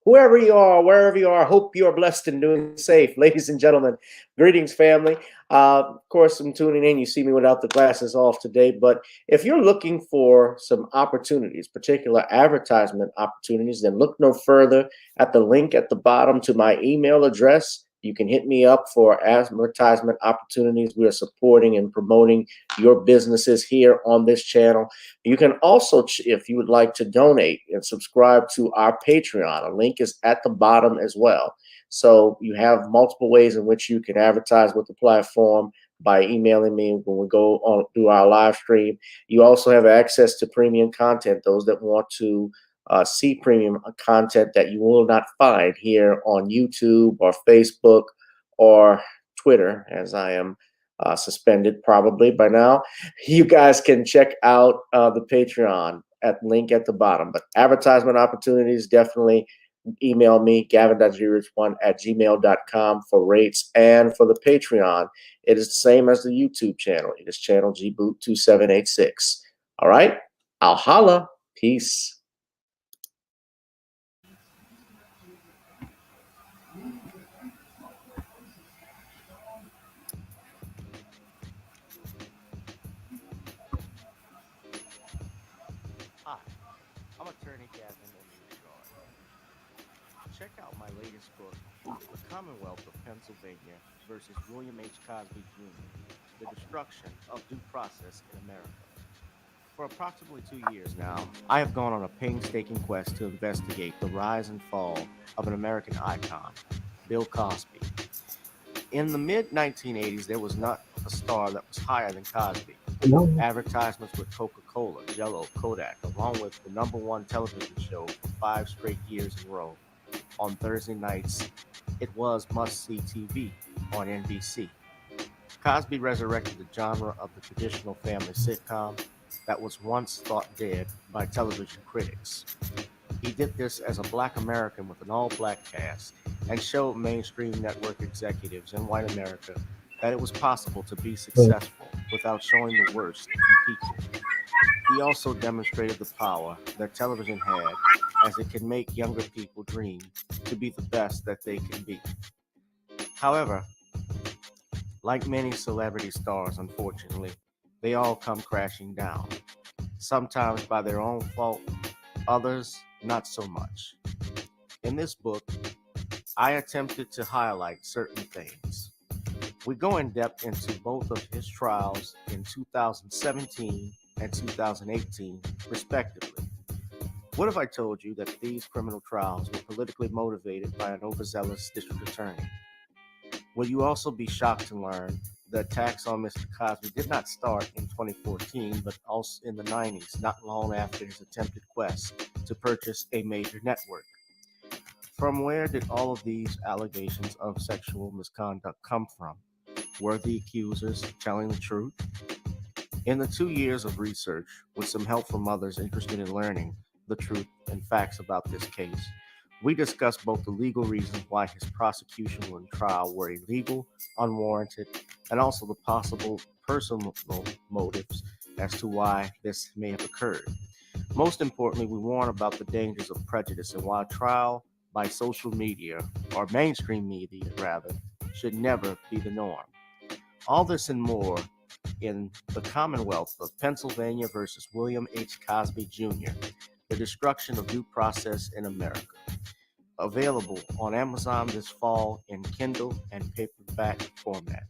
whoever you are, wherever you are, hope you are blessed and doing safe. Ladies and gentlemen, greetings, family. Of course, I'm tuning in. You see me without the glasses off today, but if you're looking for some opportunities, particular advertisement opportunities, then look no further at the link at the bottom to my email address. You can hit me up for advertisement opportunities. We are supporting and promoting your businesses here on this channel. You can also, if you would like to donate and subscribe to our Patreon, a link is at the bottom as well. So you have multiple ways in which you can advertise with the platform by emailing me when we go on do our live stream. You also have access to premium content, those that want to see premium content that you will not find here on YouTube or Facebook or Twitter, as I am suspended probably by now. You guys can check out the Patreon at link at the bottom. But advertisement opportunities, definitely email me, gavin.grich1@gmail.com for rates. And for the Patreon, it is the same as the YouTube channel. It is channel gboot2786. All right, I'll holla. Peace. Hi, I'm attorney Gavin in New York. Check out my latest book, The Commonwealth of Pennsylvania versus William H. Cosby Jr., The Destruction of Due Process in America. For approximately 2 years now, I have gone on a painstaking quest to investigate the rise and fall of an American icon, Bill Cosby. In the mid 1980s, there was not a star that was higher than Cosby. Advertisements with Coca-Cola, Jello, Kodak, along with the #1 television show for 5 straight years in a row. On Thursday nights, it was must-see TV on NBC. Cosby resurrected the genre of the traditional family sitcom that was once thought dead by television critics. He did this as a Black American with an all-Black cast and showed mainstream network executives in white America that it was possible to be successful without showing the worst in people. He also demonstrated the power that television had, as it can make younger people dream to be the best that they can be. However, like many celebrity stars, unfortunately, they all come crashing down, sometimes by their own fault, others not so much. In this book, I attempted to highlight certain things. We go in depth into both of his trials in 2017 and 2018, respectively. What if I told you that these criminal trials were politically motivated by an overzealous district attorney? Will you also be shocked to learn the attacks on Mr. Cosby did not start in 2014, but also in the 90s, not long after his attempted quest to purchase a major network? From where did all of these allegations of sexual misconduct come from? Were the accusers telling the truth? In the 2 years of research, with some help from others interested in learning the truth and facts about this case, we discussed both the legal reasons why his prosecution and trial were illegal, unwarranted, and also the possible personal motives as to why this may have occurred. Most importantly, we warn about the dangers of prejudice and why trial by social media, or mainstream media rather, should never be the norm. All this and more in The Commonwealth of Pennsylvania versus William H. Cosby Jr., The Destruction of Due Process in America. Available on Amazon this fall in Kindle and paperback format.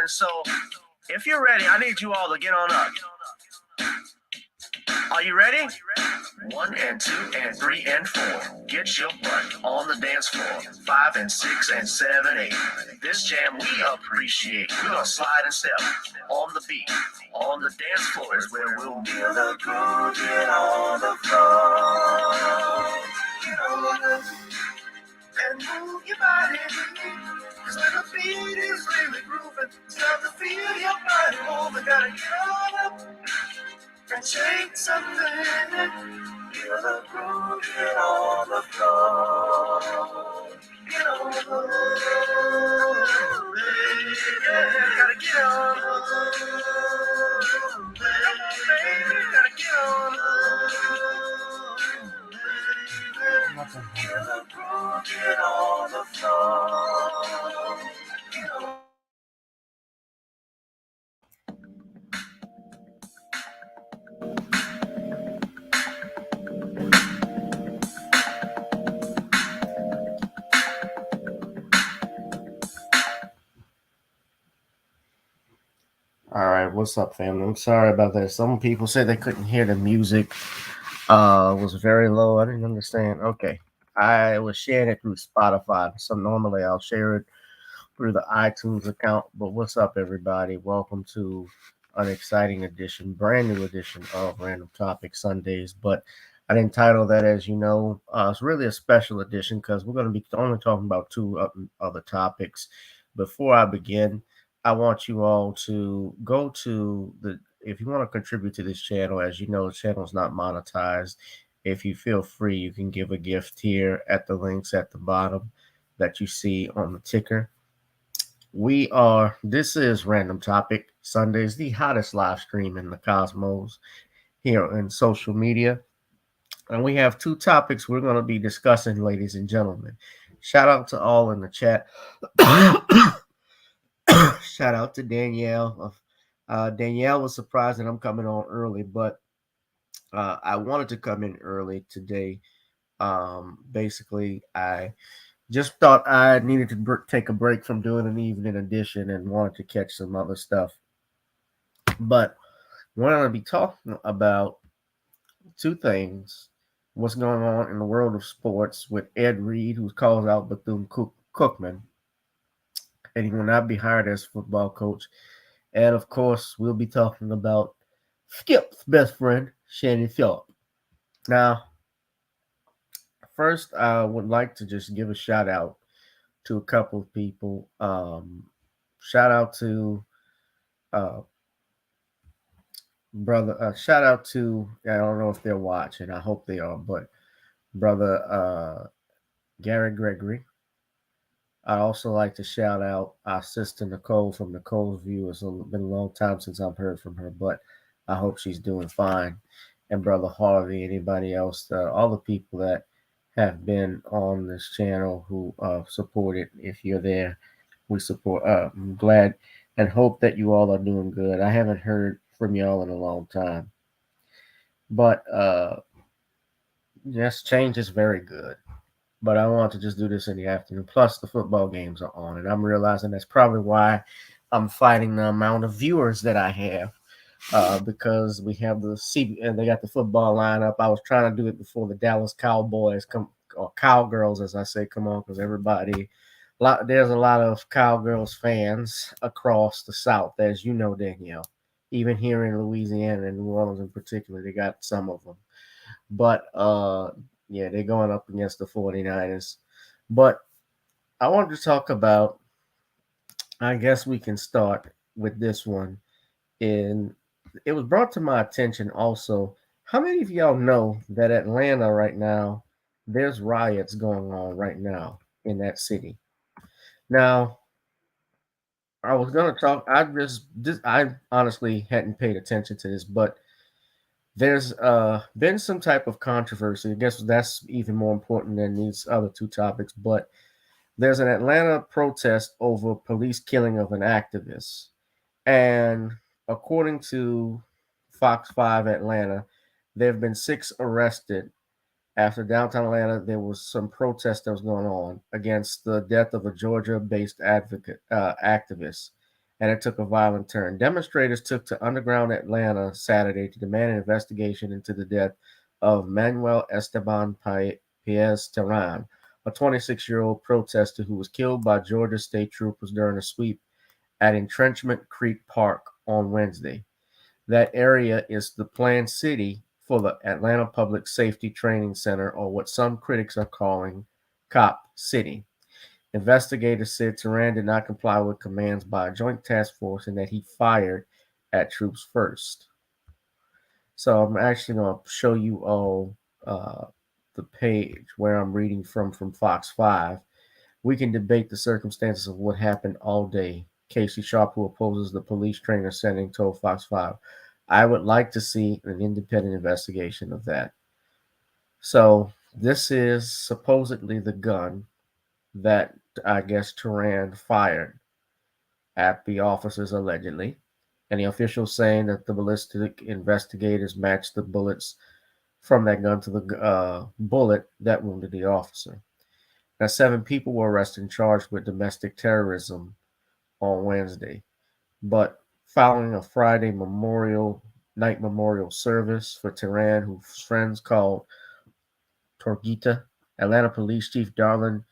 children. So if you're ready, I need you all to get on up. Are you ready? 1 and 2 and 3 and 4. Get your butt on the dance floor. 5 and 6 and 7, 8. This jam we appreciate. We're gonna slide and step on the beat. On the dance floor is where we'll feel the groove. Get on the floor. Get on the and move your body. Cause when the beat is really grooving, it's time to feel your body moving. Gotta get on up and shake something. Feel the groove, get on the floor. Get on the floor. Yeah, gotta get on the floor. Come on, baby, gotta get on the floor. Feel the groove, get on the floor. Get on. All right, what's up, family? I'm sorry about that. Some people said they couldn't hear the music. Was very low. I didn't understand. Okay, I was sharing it through Spotify. So normally I'll share it through the iTunes account. But what's up, everybody? Welcome to an exciting edition, brand new edition of Random Topic Sundays. But I didn't title that, as you know. It's really a special edition because we're going to be only talking about two other topics. Before I begin, I want you all to go to if you want to contribute to this channel, as you know, the channel is not monetized. If you feel free, you can give a gift here at the links at the bottom that you see on the ticker. This is Random Topic Sundays, the hottest live stream in the cosmos here in social media. And we have two topics we're going to be discussing, ladies and gentlemen. Shout out to all in the chat. Shout out to Danielle. Danielle was surprised that I'm coming on early, but I wanted to come in early today. Basically, I just thought I needed to take a break from doing an evening edition and wanted to catch some other stuff. But we're going to be talking about two things. What's going on in the world of sports with Ed Reed, who calls out Bethune-Cookman, and he will not be hired as football coach. And of course, we'll be talking about Skip's best friend, Shannon Sharpe. Now, first, I would like to just give a shout out to a couple of people. Shout out to shout out to, I don't know if they're watching. I hope they are, but brother Gary Gregory. I also like to shout out our sister Nicole from Nicole's View. It's been a long time since I've heard from her, but I hope she's doing fine. And Brother Harvey, anybody else, all the people that have been on this channel who support it. If you're there, we support. I'm glad and hope that you all are doing good. I haven't heard from y'all in a long time. But yes, change is very good. But I want to just do this in the afternoon. Plus, the football games are on, and I'm realizing that's probably why I'm fighting the amount of viewers that I have, because we have and they got the football lineup. I was trying to do it before the Dallas Cowboys or Cowgirls, as I say, come on, because there's a lot of Cowgirls fans across the South, as you know, Danielle. Even here in Louisiana and New Orleans in particular, they got some of them. But yeah, they're going up against the 49ers. But I wanted to talk about, I guess we can start with this one. And it was brought to my attention also, how many of y'all know that Atlanta right now, there's riots going on right now in that city? Now, I was going to talk, I honestly hadn't paid attention to this, but there's been some type of controversy. I guess that's even more important than these other two topics. But there's an Atlanta protest over police killing of an activist. And according to Fox 5 Atlanta, there have been 6 arrested after downtown Atlanta. There was some protest that was going on against the death of a Georgia-based activist. and it took a violent turn. Demonstrators took to underground Atlanta Saturday to demand an investigation into the death of Manuel Esteban Paez Terran, a 26-year-old protester who was killed by Georgia state troopers during a sweep at Entrenchment Creek Park on Wednesday. That area is the planned city for the Atlanta Public Safety Training Center, or what some critics are calling Cop City. Investigators said Tehran did not comply with commands by a joint task force and that he fired at troops first. So I'm actually going to show you all uh, the page where I'm reading from Fox 5. We can debate the circumstances of what happened all day. Casey Sharpe, who opposes the police trainer setting, told Fox 5, I would like to see an independent investigation of that. So this is supposedly the gun that I guess Tehran fired at the officers allegedly. And the officials saying that the ballistic investigators matched the bullets from that gun to the bullet that wounded the officer. Now, 7 people were arrested and charged with domestic terrorism on Wednesday. But following a Friday night memorial service for Tehran, whose friends called Torgita, Atlanta Police Chief Darlin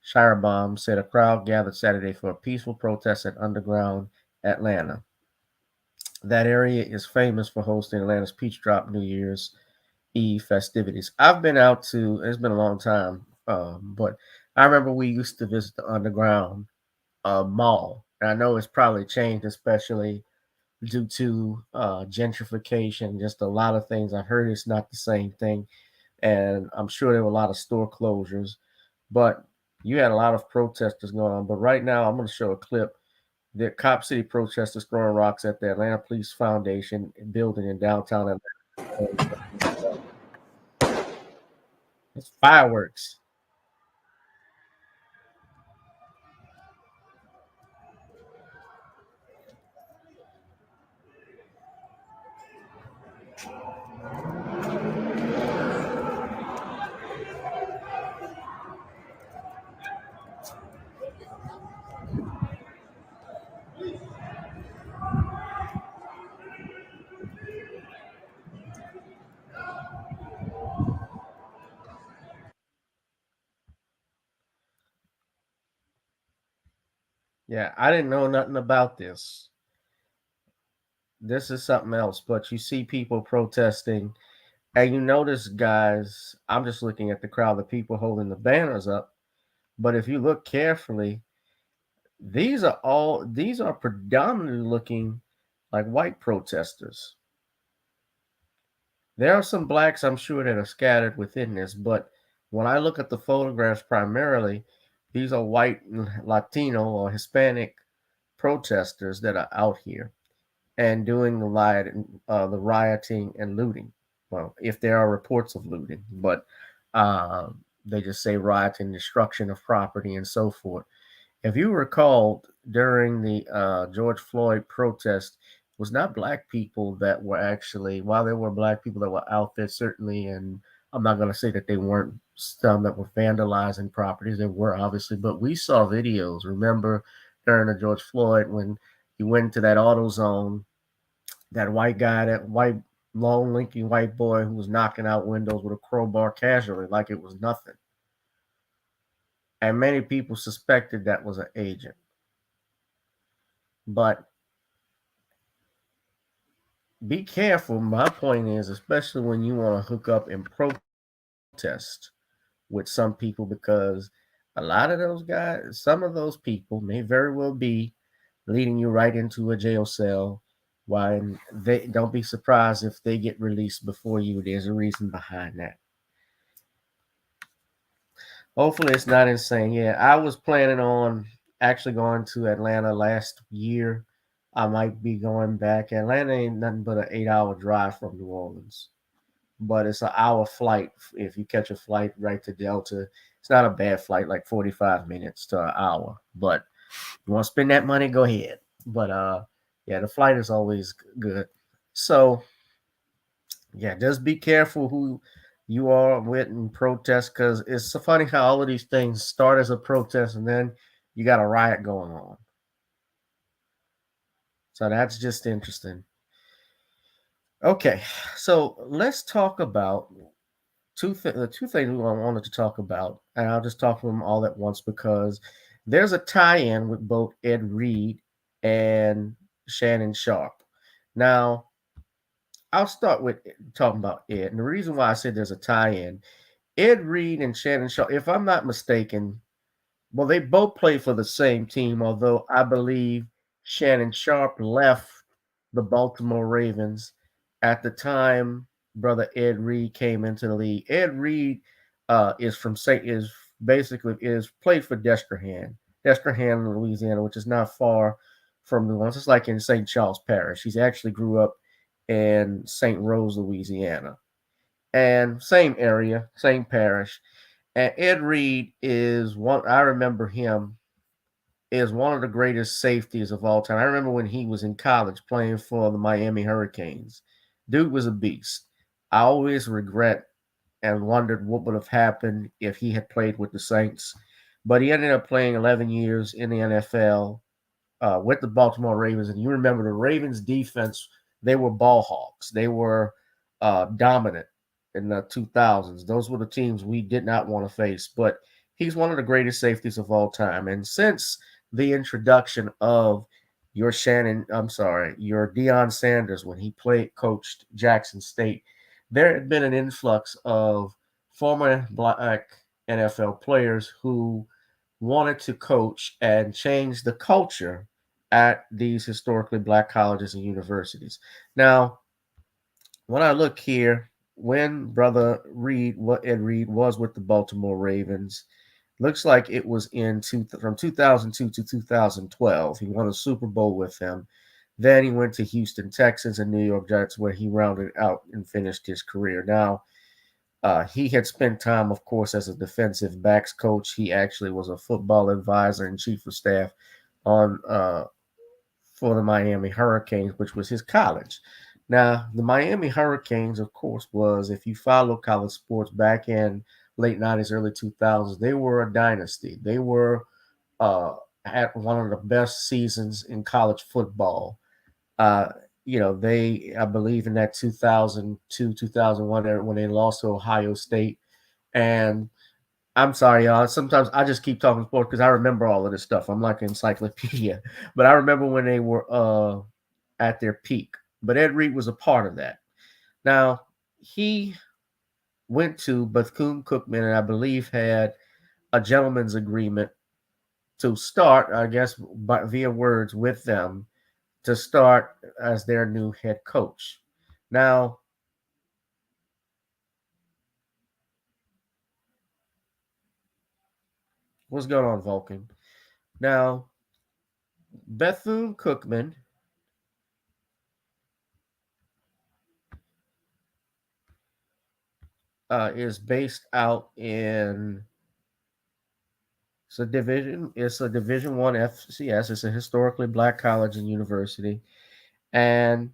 Shirebaum said a crowd gathered Saturday for a peaceful protest at Underground Atlanta. That area is famous for hosting Atlanta's Peach Drop New Year's Eve festivities. I've been out to, it's been a long time, but I remember we used to visit the Underground Mall. And I know it's probably changed, especially due to gentrification, just a lot of things. I heard it's not the same thing. And I'm sure there were a lot of store closures, but you had a lot of protesters going on. But right now, I'm going to show a clip. The Cop City protesters throwing rocks at the Atlanta Police Foundation building in downtown Atlanta. It's fireworks. Yeah, I didn't know nothing about this. This is something else, but you see people protesting, and you notice, guys, I'm just looking at the crowd, the people holding the banners up. But if you look carefully, these are predominantly looking like white protesters. There are some blacks, I'm sure, that are scattered within this, but when I look at the photographs primarily, these are white, Latino, or Hispanic protesters that are out here and doing the rioting and looting. Well, if there are reports of looting, but uh, they just say rioting, destruction of property, and so forth. If you recall, during the George Floyd protest, it was not black people that were actually, while there were black people that were out there, certainly, and I'm not going to say that they weren't some that were vandalizing properties. There were obviously, but we saw videos. Remember during the George Floyd when you went into that auto zone, that white guy, that white, long, lanky white boy who was knocking out windows with a crowbar casually like it was nothing. And many people suspected that was an agent. But be careful. My point is, especially when you want to hook up and protest with some people, because a lot of those guys, some of those people may very well be leading you right into a jail cell. Why they don't be surprised if they get released before you. There's a reason behind that. Hopefully, it's not insane. Yeah, I was planning on actually going to Atlanta last year. I might be going back. Atlanta ain't nothing but an 8-hour drive from New Orleans, but it's an hour flight. If you catch a flight right to Delta, it's not a bad flight, like 45 minutes to an hour. But you want to spend that money, go ahead. But yeah, the flight is always good. So yeah, just be careful who you are with in protest, because it's so funny how all of these things start as a protest and then you got a riot going on. So that's just interesting. Okay, so let's talk about the two things we wanted to talk about, and I'll just talk about them all at once because there's a tie-in with both Ed Reed and Shannon Sharpe. Now, I'll start with talking about Ed, and the reason why I said there's a tie-in, Ed Reed and Shannon Sharpe, if I'm not mistaken, well, they both play for the same team, although I believe Shannon Sharpe left the Baltimore Ravens at the time brother Ed Reed came into the league. Ed Reed is from St. is basically is played for Destrehan, Louisiana, which is not far from New Orleans. It's like in St. Charles Parish. He's actually grew up in St. Rose, Louisiana, and same area, same parish. And Ed Reed is one. I remember him is one of the greatest safeties of all time. I remember when he was in college playing for the Miami Hurricanes. Dude was a beast. I always regret and wondered what would have happened if he had played with the Saints. But he ended up playing 11 years in the NFL with the Baltimore Ravens. And you remember the Ravens defense, they were ball hawks. They were dominant in the 2000s. Those were the teams we did not want to face. But he's one of the greatest safeties of all time. And since the introduction of your Deion Sanders when he coached Jackson State, there had been an influx of former black NFL players who wanted to coach and change the culture at these historically black colleges and universities. Now, when I look here, when brother Reed, what Ed Reed was with the Baltimore Ravens, looks like it was from 2002 to 2012. He won a Super Bowl with them. Then he went to Houston Texans and New York Giants, where he rounded out and finished his career. Now, he had spent time, of course, as a defensive backs coach. He actually was a football advisor and chief of staff on for the Miami Hurricanes, which was his college. Now, the Miami Hurricanes, of course, was, if you follow college sports back in late 90s, early 2000s, they were a dynasty. They were uh, at one of the best seasons in college football. Uh, I believe in that 2002, 2001 era when they lost to Ohio State. And I'm sorry, y'all. Sometimes I just keep talking sports because I remember all of this stuff. I'm like an encyclopedia. But I remember when they were at their peak. But Ed Reed was a part of that. Now, he went to Bethune-Cookman and I believe had a gentleman's agreement to start, I guess, via words with them to start as their new head coach. Now, what's going on, Vulcan? Now, Bethune-Cookman is based out in it's a Division One FCS. It's a historically black college and university, and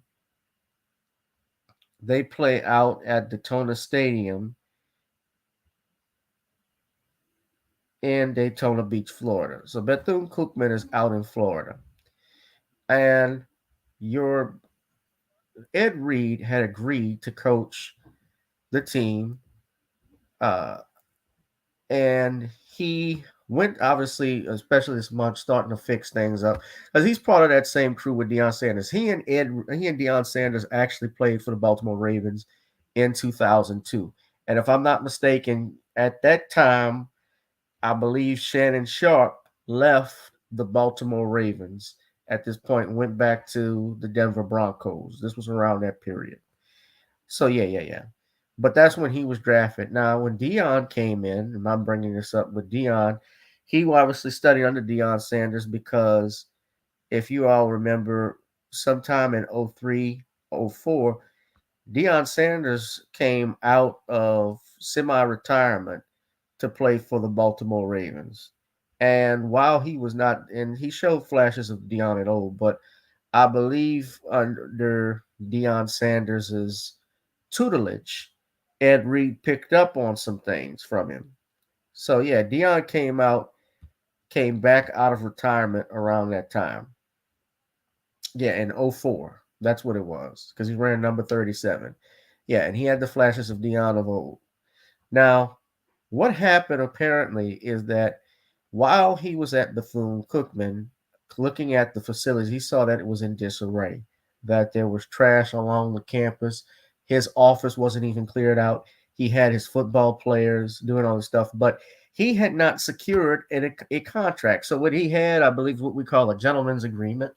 they play out at Daytona Stadium in Daytona Beach, Florida. So Bethune Cookman is out in Florida, and your Ed Reed had agreed to coach the team, uh, and he went obviously, especially this month, starting to fix things up because he's part of that same crew with Deion Sanders. He and Deion Sanders actually played for the Baltimore Ravens in 2002, and if I'm not mistaken, at that time, I believe Shannon Sharpe left the Baltimore Ravens at this point and went back to the Denver Broncos. This was around that period. So yeah. But that's when he was drafted. Now, when Deion came in, and I'm bringing this up with Deion, he obviously studied under Deion Sanders because if you all remember, sometime in 03, 04, Deion Sanders came out of semi-retirement to play for the Baltimore Ravens. And while he was not, and he showed flashes of Deion at old, but I believe under Deion Sanders's tutelage, Ed Reed picked up on some things from him. So yeah, Deion came back out of retirement around that time. Yeah, in '04. That's what it was, because he ran number 37. Yeah, and he had the flashes of Dion of old. Now, what happened apparently is that while he was at Bethune-Cookman, looking at the facilities, he saw that it was in disarray, that there was trash along the campus. His office wasn't even cleared out. He had his football players doing all this stuff, but he had not secured a contract. So what he had, I believe, what we call a gentleman's agreement,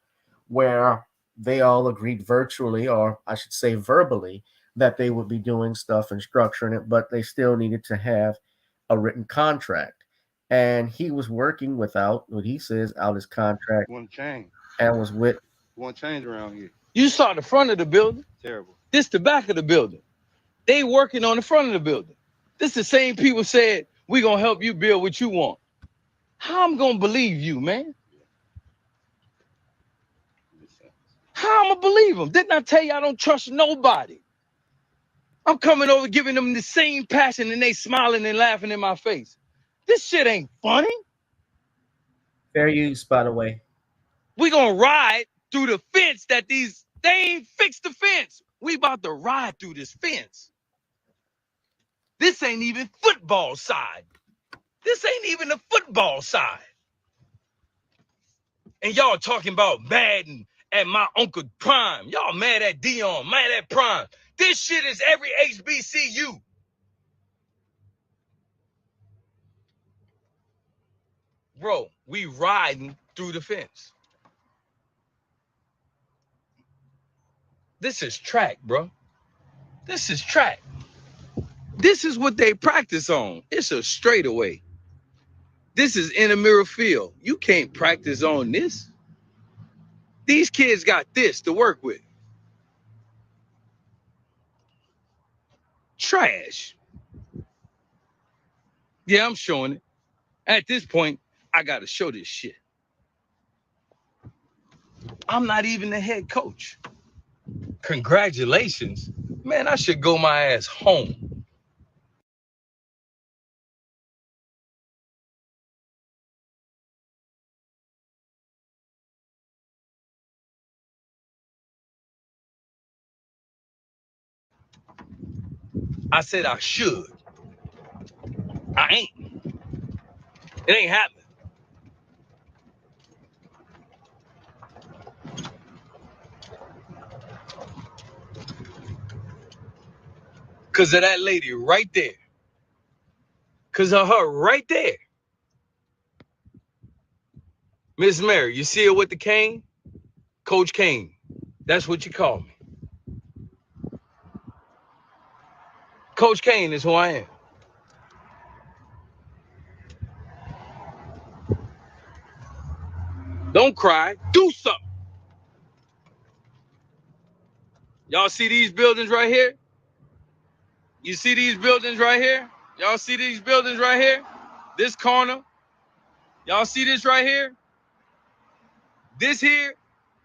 where they all agreed virtually, or I should say verbally, that they would be doing stuff and structuring it, but they still needed to have a written contract. And he was working without what he says out his contract One change. and was with. One change around here. You saw the front of the building. Terrible. This the back of the building. They working on the front of the building. This the same people said, we gonna help you build what you want. How I'm gonna believe you, man? How I'm gonna believe them? Didn't I tell you I don't trust nobody? I'm coming over giving them the same passion and they smiling and laughing in my face. This shit ain't funny. Fair use, by the way. We gonna ride through the fence that they ain't fixed the fence. We about to ride through this fence. This ain't even football side. This ain't even the football side. And y'all talking about Madden at my Uncle Prime. Y'all mad at Dion, mad at Prime. This shit is every HBCU. Bro, we riding through the fence. This is track, bro. This is track. This is what they practice on. It's a straightaway. This is in a mirror field. You can't practice on this. These kids got this to work with. Trash. Yeah, I'm showing it. At this point, I got to show this shit. I'm not even the head coach. Congratulations. Man, I should go my ass home. I said I should. I ain't. It ain't happening. Because of that lady right there. Because of her right there. Miss Mary, you see her with the cane? Coach Kane. That's what you call me. Coach Kane is who I am. Don't cry. Do something. Y'all see these buildings right here? You see these buildings right here? Y'all see these buildings right here? This corner. Y'all see this right here? This here?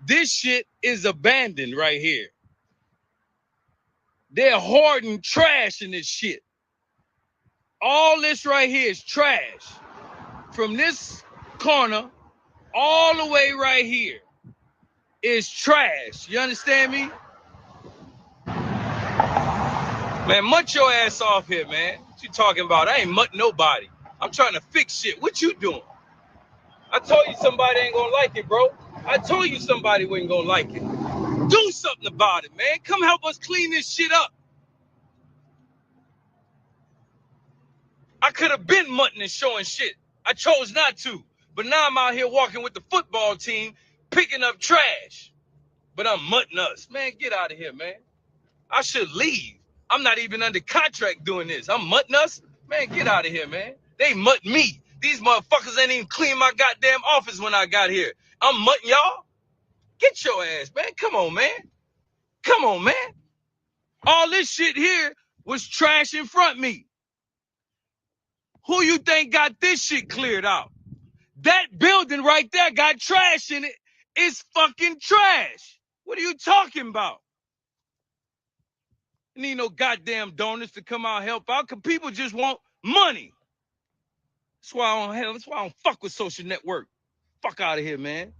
This shit is abandoned right here. They're hoarding trash in this shit. All this right here is trash. From this corner all the way right here is trash. You understand me? Man, mutt your ass off here, man. What you talking about? I ain't mutt nobody. I'm trying to fix shit. What you doing? I told you somebody ain't gonna like it, bro. I told you somebody wasn't gonna like it. Do something about it, man. Come help us clean this shit up. I could have been mutting and showing shit. I chose not to. But now I'm out here walking with the football team, picking up trash. But I'm mutting us. Man, get out of here, man. I should leave. I'm not even under contract doing this. I'm mutting us? Man, get out of here, man. They mutt me. These motherfuckers ain't even clean my goddamn office when I got here. I'm mutting y'all? Get your ass, man. Come on, man. Come on, man. All this shit here was trash in front of me. Who you think got this shit cleared out? That building right there got trash in it. It's fucking trash. What are you talking about? You need no goddamn donors to come out and help out because people just want money. That's why I don't fuck with social network. Fuck out of here, man.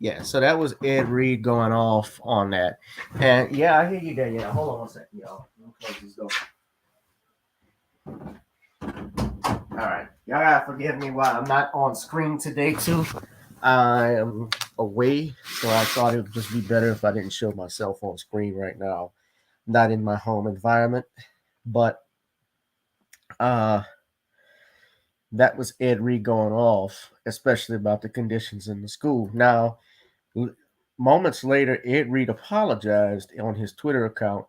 Yeah, so that was Ed Reed going off on that. And yeah, I hear you, Danielle. Hold on one second, y'all. Let me close this door. All right. Y'all gotta forgive me while I'm not on screen today, too. I am away, so I thought it would just be better if I didn't show myself on screen right now. Not in my home environment. But uh that was Ed Reed going off, especially about the conditions in the school. Now, moments later, Ed Reed apologized on his Twitter account,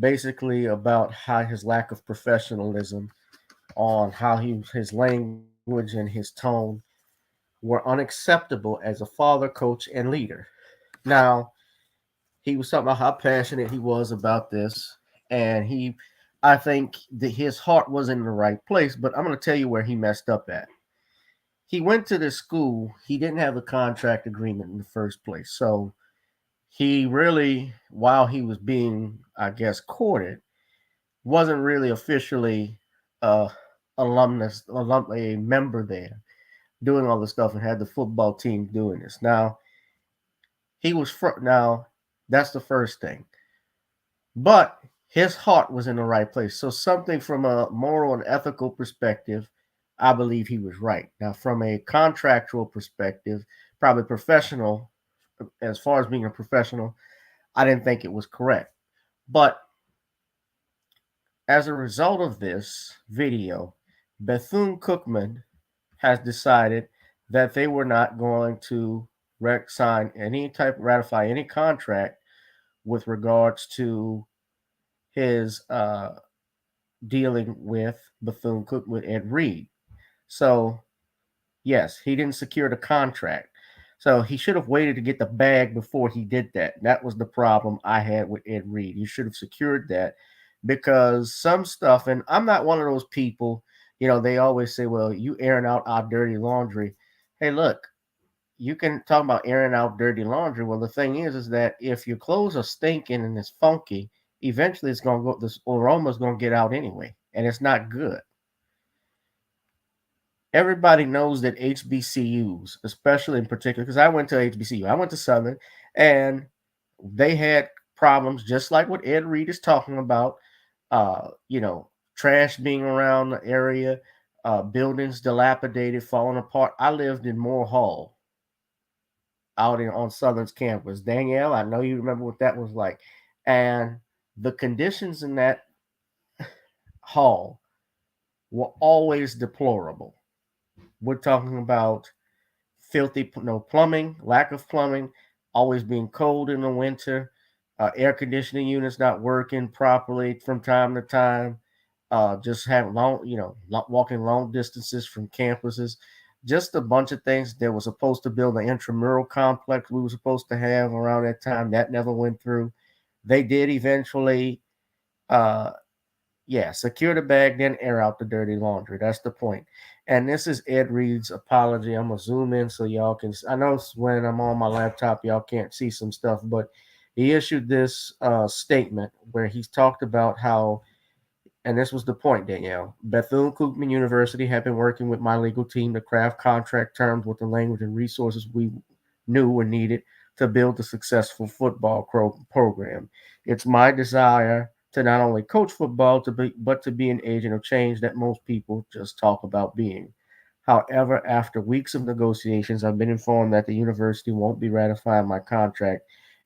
basically about how his lack of professionalism, on how his language and his tone were unacceptable as a father, coach, and leader. Now, he was talking about how passionate he was about this, and I think that his heart was in the right place. But I'm going to tell you where he messed up at. He went to this school. He didn't have a contract agreement in the first place, so he really, while he was being, I guess, courted, wasn't really officially uh, a member there, doing all this stuff, and had the football team doing this. Now now that's the first thing, but his heart was in the right place. So something from a moral and ethical perspective, I believe he was right. Now from a contractual perspective, probably professional, as far as being a professional, I didn't think it was correct. But as a result of this video, Bethune-Cookman has decided that they were not going to ratify any contract with regards to his dealing with Bethune-Cookman and Reed. So, yes, he didn't secure the contract. So he should have waited to get the bag before he did that. That was the problem I had with Ed Reed. He should have secured that, because some stuff, and I'm not one of those people, they always say, well, you airing out our dirty laundry. Hey, look, you can talk about airing out dirty laundry. Well, the thing is that if your clothes are stinking and it's funky, eventually it's going to go, this aroma is going to get out anyway, and it's not good. Everybody knows that HBCUs, especially in particular, because I went to HBCU, I went to Southern, and they had problems just like what Ed Reed is talking about. Trash being around the area, buildings dilapidated, falling apart. I lived in Moore Hall, on Southern's campus. Danielle, I know you remember what that was like, and the conditions in that hall were always deplorable. We're talking about filthy, no plumbing, lack of plumbing, always being cold in the winter, air conditioning units not working properly from time to time, just having walking long distances from campuses, just a bunch of things. They were supposed to build an intramural complex we were supposed to have around that time. That never went through. They did eventually, uh, yeah, secure the bag, then air out the dirty laundry. That's the point. And this is Ed Reed's apology. I'm gonna zoom in so y'all can. I know when I'm on my laptop, y'all can't see some stuff, but he issued this statement where he's talked about how, and this was the point, Danielle. Bethune-Cookman University had been working with my legal team to craft contract terms with the language and resources we knew were needed to build a successful football program. It's my desire to not only coach football, but to be an agent of change that most people just talk about being. However, after weeks of negotiations, I've been informed that the university won't be ratifying my contract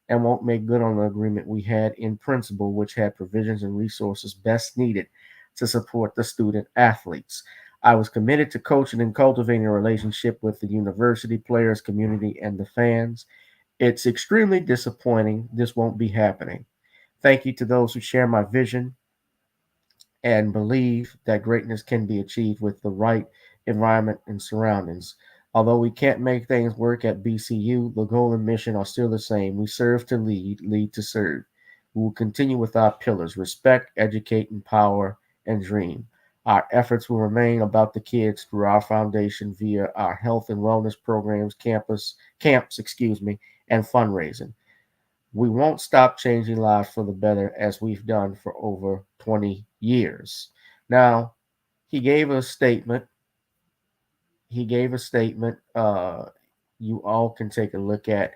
and won't make good on the agreement we had in principle, which had provisions and resources best needed to support the student athletes. I was committed to coaching and cultivating a relationship with the university, players, community, and the fans. It's extremely disappointing this won't be happening. Thank you to those who share my vision and believe that greatness can be achieved with the right environment and surroundings. Although we can't make things work at BCU, the goal and mission are still the same. We serve to lead, lead to serve. We will continue with our pillars: respect, educate, empower, and dream. Our efforts will remain about the kids through our foundation via our health and wellness programs, camps, and fundraising. We won't stop changing lives for the better as we've done for over 20 years. Now, he gave a statement. He gave a statement you all can take a look at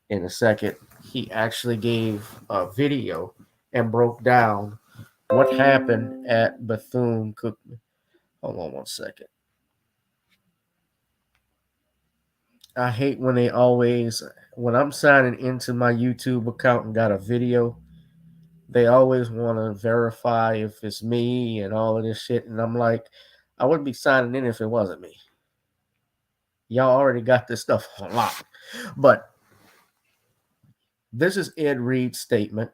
in a second. He actually gave a video and broke down what happened at Bethune-Cookman. Hold on one second. I hate when they always, when I'm signing into my YouTube account and got a video, they always want to verify if it's me and all of this shit. And I'm like, I wouldn't be signing in if it wasn't me. Y'all already got this stuff on lock. But this is Ed Reed's statement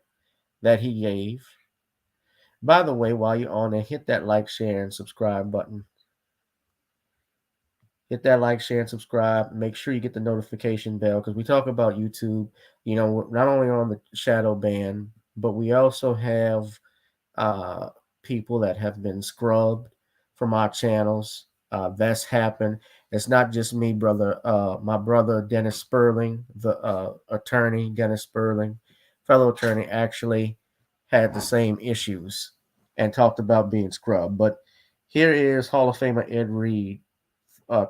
that he gave. By the way, while you're on there, hit that like, share, and subscribe button. Hit that like, share, and subscribe. Make sure you get the notification bell because we talk about YouTube. You know, we're not only on the shadow ban, but we also have people that have been scrubbed from our channels. That's happened. It's not just me, brother. My brother Dennis Sperling, the attorney Dennis Sperling, fellow attorney, actually had the same issues and talked about being scrubbed. But here is Hall of Famer Ed Reed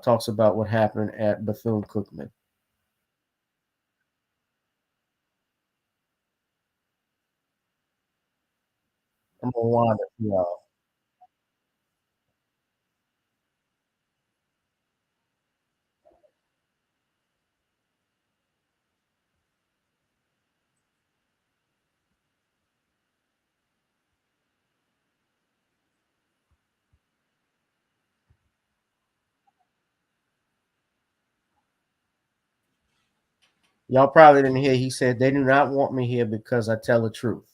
talks about what happened at Bethune-Cookman. I'm gonna wind up, y'all. Y'all probably didn't hear. He said they do not want me here because I tell the truth.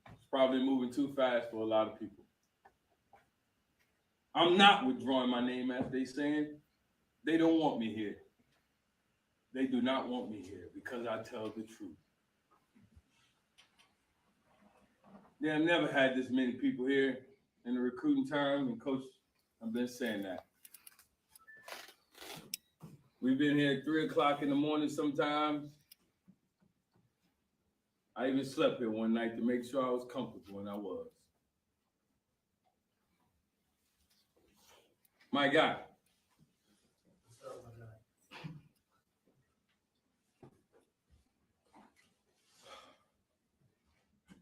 It's probably moving too fast for a lot of people. I'm not withdrawing my name as they saying. They don't want me here. They do not want me here because I tell the truth. They have never had this many people here in the recruiting term, and Coach, I've been saying that. We've been here at 3 o'clock in the morning sometimes. I even slept here one night to make sure I was comfortable, and I was. My guy.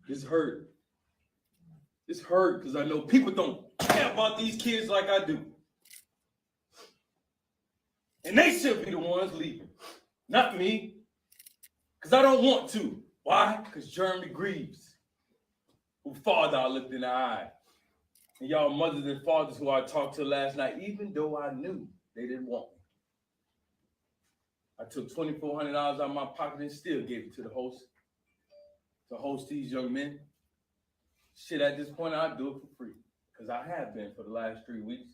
It's hurt. It's hurt because I know people don't care about these kids like I do. And they should be the ones leaving, not me. Because I don't want to. Why? Because Jeremy Greaves, who father I looked in the eye, and y'all mothers and fathers who I talked to last night, even though I knew they didn't want me. I took $2,400 out of my pocket and still gave it to the host to host these young men. Shit, at this point, I'd do it for free because I have been for the last 3 weeks.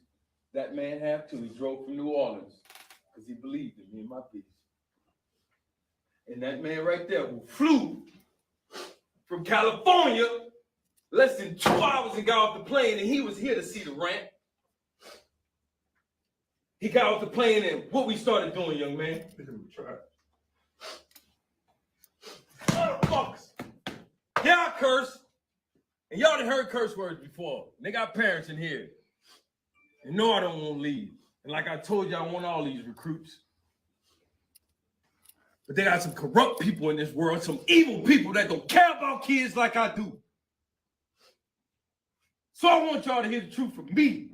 That man have too. He drove from New Orleans because he believed in me and my peace. And that man right there who flew from California less than 2 hours and got off the plane, and he was here to see the ramp. He got off the plane, and what we started doing, young man? Motherfuckers. Yeah, I curse. And y'all done heard curse words before. They got parents in here. And no, I don't want to leave. And like I told you, I want all these recruits. But they got some corrupt people in this world, some evil people that don't care about kids like I do. So I want y'all to hear the truth from me.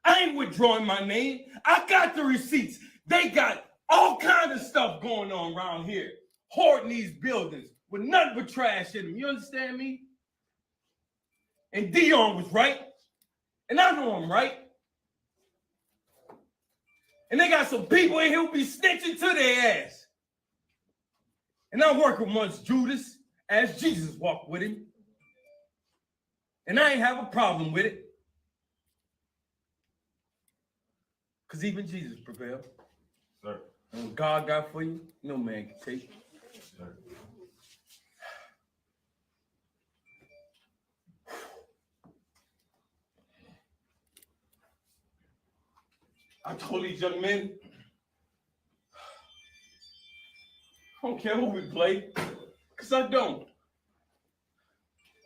I ain't withdrawing my name. I got the receipts. They got all kinds of stuff going on around here, hoarding these buildings with nothing but trash in them. You understand me? And Dion was right. And I know I'm right. And they got some people in here who be snitching to their ass. And I work amongst Judas as Jesus walked with him. And I ain't have a problem with it. Because even Jesus prevailed. Sir. And what God got for you, no man can take it. Sir. I told these young men, I don't care who we play, because I don't.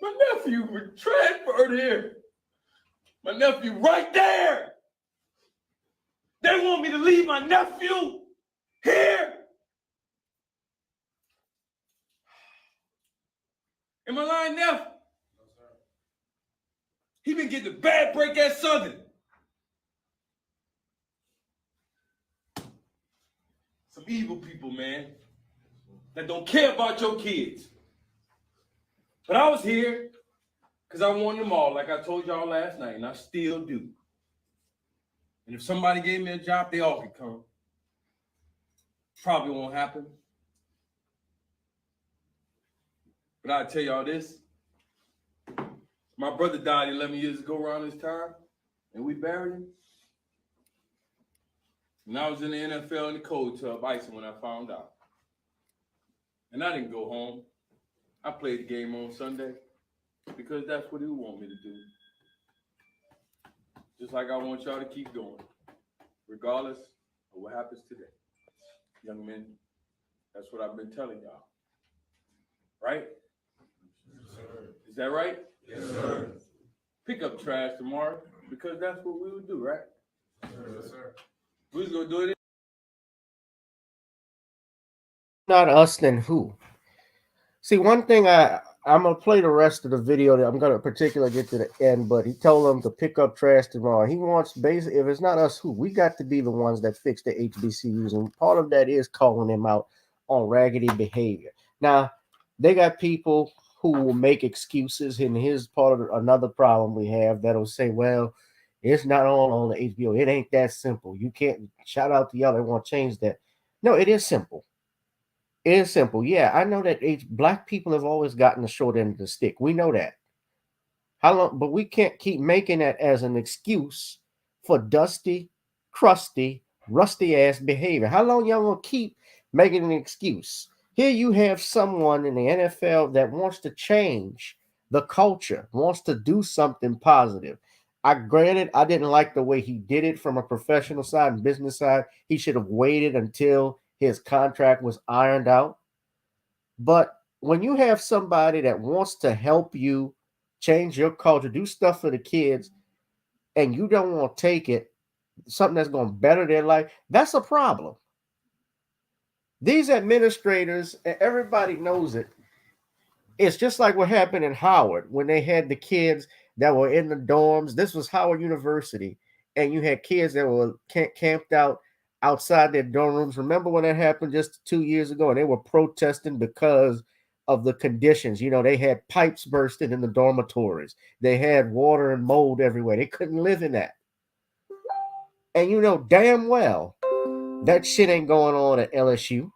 My nephew was transferred here. My nephew right there. They want me to leave my nephew here. Am I lying, Neff? No, sir. He been getting a bad break at Southern. Some evil people, man, that don't care about your kids. But I was here because I wanted them all, like I told y'all last night, and I still do. And if somebody gave me a job, they all could come. Probably won't happen. But I'll tell y'all this. My brother died 11 years ago around this time, and we buried him. And I was in the NFL in the cold tub icing when I found out. And I didn't go home. I played the game on Sunday because that's what he would want me to do. Just like I want y'all to keep going, regardless of what happens today. Young men, that's what I've been telling y'all. Right? Yes, sir. Is that right? Yes, sir. Pick up trash tomorrow because that's what we would do, right? Yes, sir. We was gonna do it. Not us, then who? See, one thing I'm gonna play the rest of the video. I'm gonna particularly get to the end, but he told them to pick up trash tomorrow. He wants basically, if it's not us, who? We got to be the ones that fix the HBCUs, and part of that is calling them out on raggedy behavior. Now, they got people who will make excuses, and here's part of another problem we have that'll say, well, it's not all on the HBO. It ain't that simple. You can't shout out to y'all that want to change that. No, it is simple. It is simple. Yeah, I know that black people have always gotten the short end of the stick. We know that. How long? But we can't keep making that as an excuse for dusty, crusty, rusty ass behavior. How long y'all gonna keep making an excuse? Here you have someone in the NFL that wants to change the culture, wants to do something positive. Granted, I didn't like the way he did it from a professional side and business side. He should have waited until his contract was ironed out. But when you have somebody that wants to help you change your culture, do stuff for the kids, and you don't want to take it, something that's going to better their life, that's a problem. These administrators, everybody knows it. It's just like what happened in Howard when they had the kids that were in the dorms. This was Howard University, and you had kids that were camped out outside their dorm rooms. Remember when that happened just 2 years ago, and they were protesting because of the conditions. You know, they had pipes bursting in the dormitories. They had water and mold everywhere. They couldn't live in that. And you know damn well that shit ain't going on at LSU.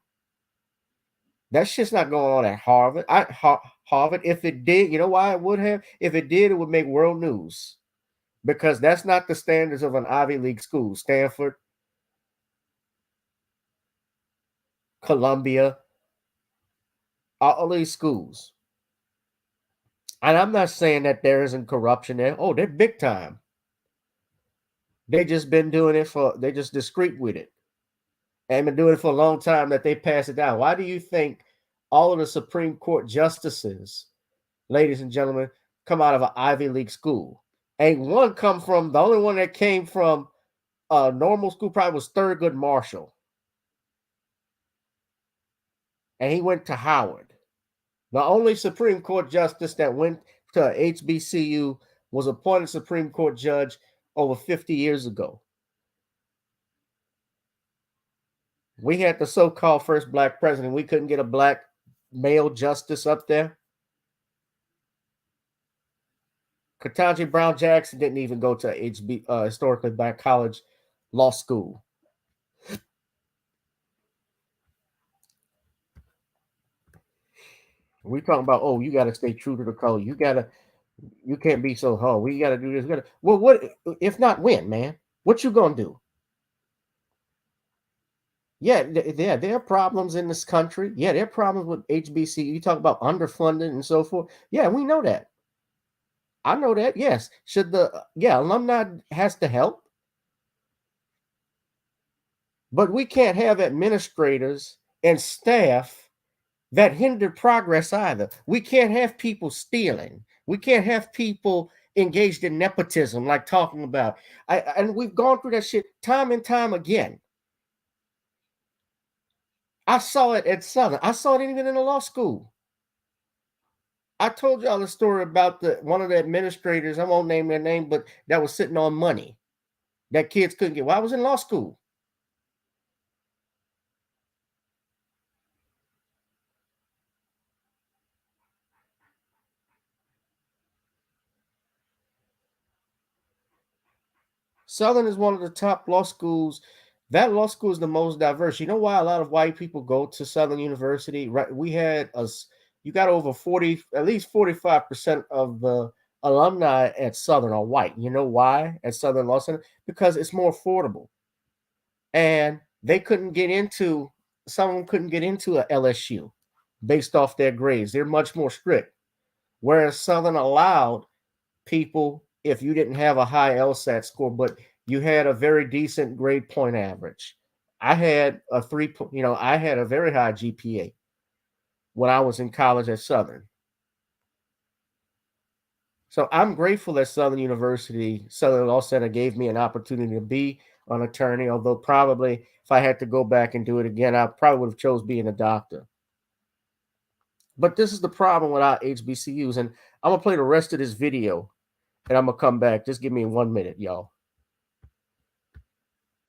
That shit's not going on at Harvard. Harvard, if it did, you know why it would have? If it did, it would make world news. Because that's not the standards of an Ivy League school. Stanford, Columbia, all these schools. And I'm not saying that there isn't corruption there. Oh, they're big time. They just been doing it they're just discreet with it. And been doing it for a long time that they pass it down. Why do you think all of the Supreme Court justices, ladies and gentlemen, come out of an Ivy League school? Ain't one come from, the only one that came from a normal school probably was Thurgood Marshall. And he went to Howard. The only Supreme Court justice that went to HBCU was appointed Supreme Court judge over 50 years ago. We had the so-called first black president. We couldn't get a black male justice up there. Ketanji Brown Jackson didn't even go to historically black college law school. We talking about, oh, you got to stay true to the code. You can't be so hard. We got to do this. Well, what if not when, man? What you gonna do? Yeah, there are problems in this country. Yeah, there are problems with HBC. You talk about underfunding and so forth. Yeah, we know that. I know that. Yes. Alumni has to help. But we can't have administrators and staff that hinder progress either. We can't have people stealing. We can't have people engaged in nepotism, like talking about. And we've gone through that shit time and time again. I saw it at Southern. I saw it even in the law school. I told y'all the story about one of the administrators, I won't name their name, but that was sitting on money that kids couldn't get. Well, I was in law school. Southern is one of the top law schools. That law school is the most diverse. You know why a lot of white people go to Southern University? Right? You got over 40, at least 45% of the alumni at Southern are white. You know why at Southern Law Center? Because it's more affordable. And they couldn't get into, some of them couldn't get into a LSU based off their grades. They're much more strict. Whereas Southern allowed people, if you didn't have a high LSAT score, but you had a very decent grade point average. I had a I had a very high GPA when I was in college at Southern. So I'm grateful that Southern Law Center gave me an opportunity to be an attorney, although probably if I had to go back and do it again, I probably would have chose being a doctor. But this is the problem with our HBCUs, and I'm going to play the rest of this video, and I'm going to come back. Just give me 1 minute, y'all.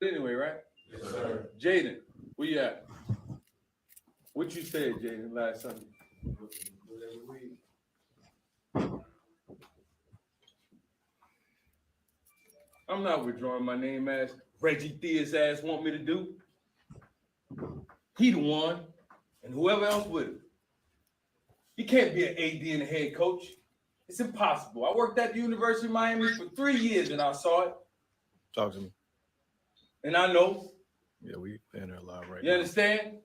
Anyway, right? Yes, sir. Jaden, where you at? What you said, Jaden, last Sunday? I'm not withdrawing my name as Reggie Thea's ass want me to do. He the one, and whoever else with him. You can't be an AD and a head coach. It's impossible. I worked at the University of Miami for 3 years and I saw it. Talk to me. And I know. Yeah, we in there live right now. You understand?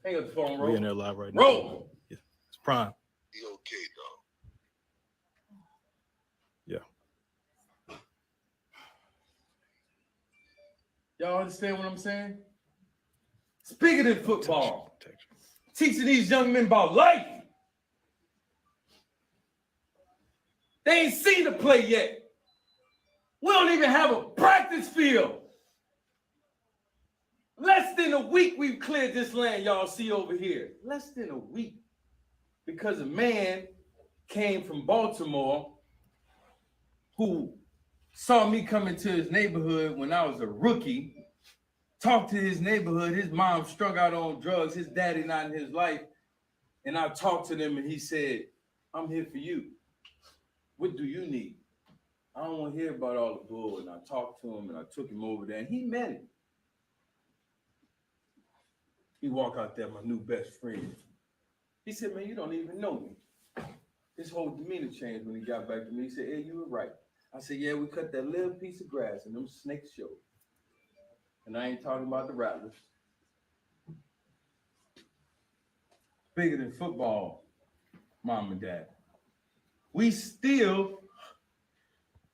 Hang up the phone, Ro. We in there live right now. Ro! Yeah, it's prime. You okay, dog? Yeah. Y'all understand what I'm saying? It's bigger than football. Teaching these young men about life. They ain't seen the play yet. We don't even have a practice field. Less than a week we've cleared this land y'all see over here. Less than a week. Because a man came from Baltimore who saw me come into his neighborhood when I was a rookie, talked to his neighborhood, his mom strung out on drugs, his daddy not in his life, and I talked to them and he said, I'm here for you. What do you need? I don't want to hear about all the bull. And I talked to him and I took him over there and he met him. He walked out there, my new best friend. He said, man, you don't even know me. His whole demeanor changed when he got back to me. He said, hey, you were right. I said, yeah, we cut that little piece of grass and them snakes showed. And I ain't talking about the rattlers. Bigger than football, mom and dad. We still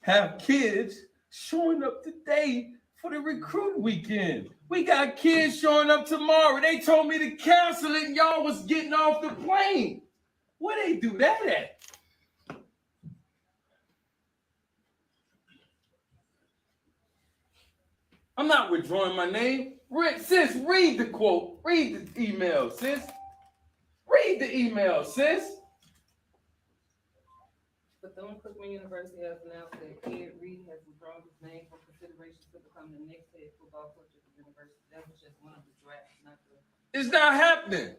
have kids showing up today for the recruit weekend. We got kids showing up tomorrow. They told me to cancel it and y'all was getting off the plane. Where they do that at? I'm not withdrawing my name. Sis, read the quote. Read the email, sis. Read the email, sis. Bethune-Cookman University has announced that Ed Reed has withdrawn his name for consideration to become the next head football coach at the university. That was just one of the drafts, not the. It's not happening.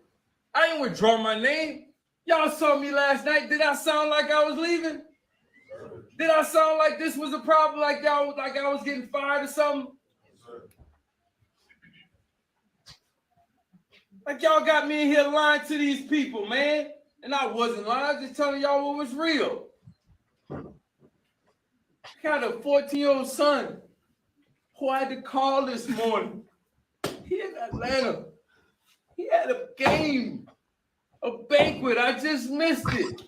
I ain't withdraw my name. Y'all saw me last night. Did I sound like I was leaving? Did I sound like this was a problem, like y'all, like I was getting fired or something? Like y'all got me in here lying to these people, man. And I wasn't lying. I was just telling y'all what was real. I got a 14-year-old son who I had to call this morning. He in Atlanta. He had a game, a banquet. I just missed it.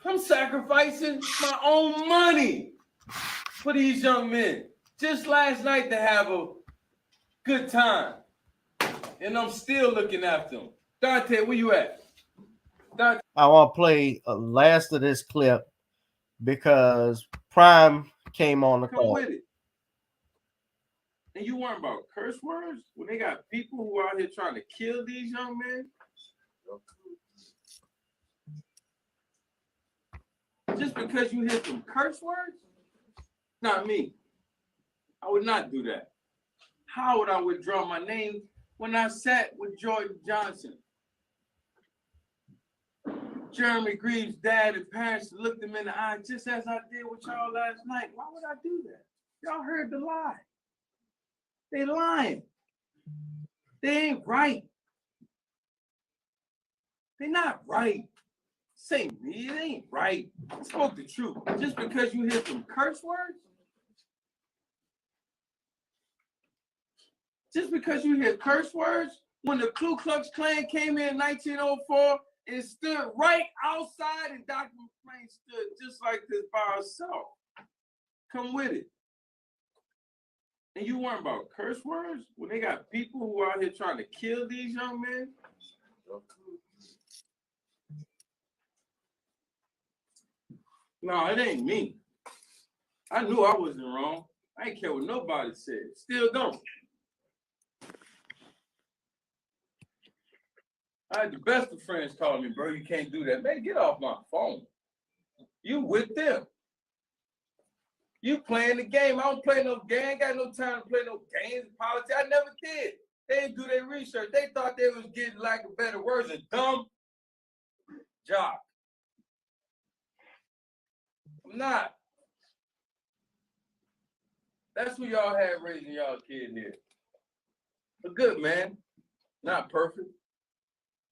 I'm sacrificing my own money for these young men. Just last night to have a good time. And I'm still looking after them. Dante, where you at? Dante. I want to play last of this clip because Prime came on the Come call. with it. And you weren't about curse words when they got people who are out here trying to kill these young men? Just because you hear some curse words? Not me. I would not do that. How would I withdraw my name when I sat with Jordan Johnson? Jeremy Greaves' dad and parents looked him in the eye just as I did with y'all last night. Why would I do that? Y'all heard the lie. They lying. They ain't right. They not right. Say me, it ain't right. I spoke the truth. Just because you hear some curse words? Just because you hear curse words? When the Ku Klux Klan came in 1904 and stood right outside and Dr. McClain stood just like this by herself. Come with it. And you weren't about curse words when they got people who are out here trying to kill these young men? No, it ain't me. I knew I wasn't wrong. I ain't care what nobody said. Still don't. I had the best of friends calling me, bro, you can't do that. Man, get off my phone. You with them. You playing the game. I don't play no game. I ain't got no time to play no games, politics. I never did. They didn't do their research. They thought they was getting, lack of better words, a dumb job. I'm not. That's who y'all had raising y'all kid here. But good, man. Not perfect.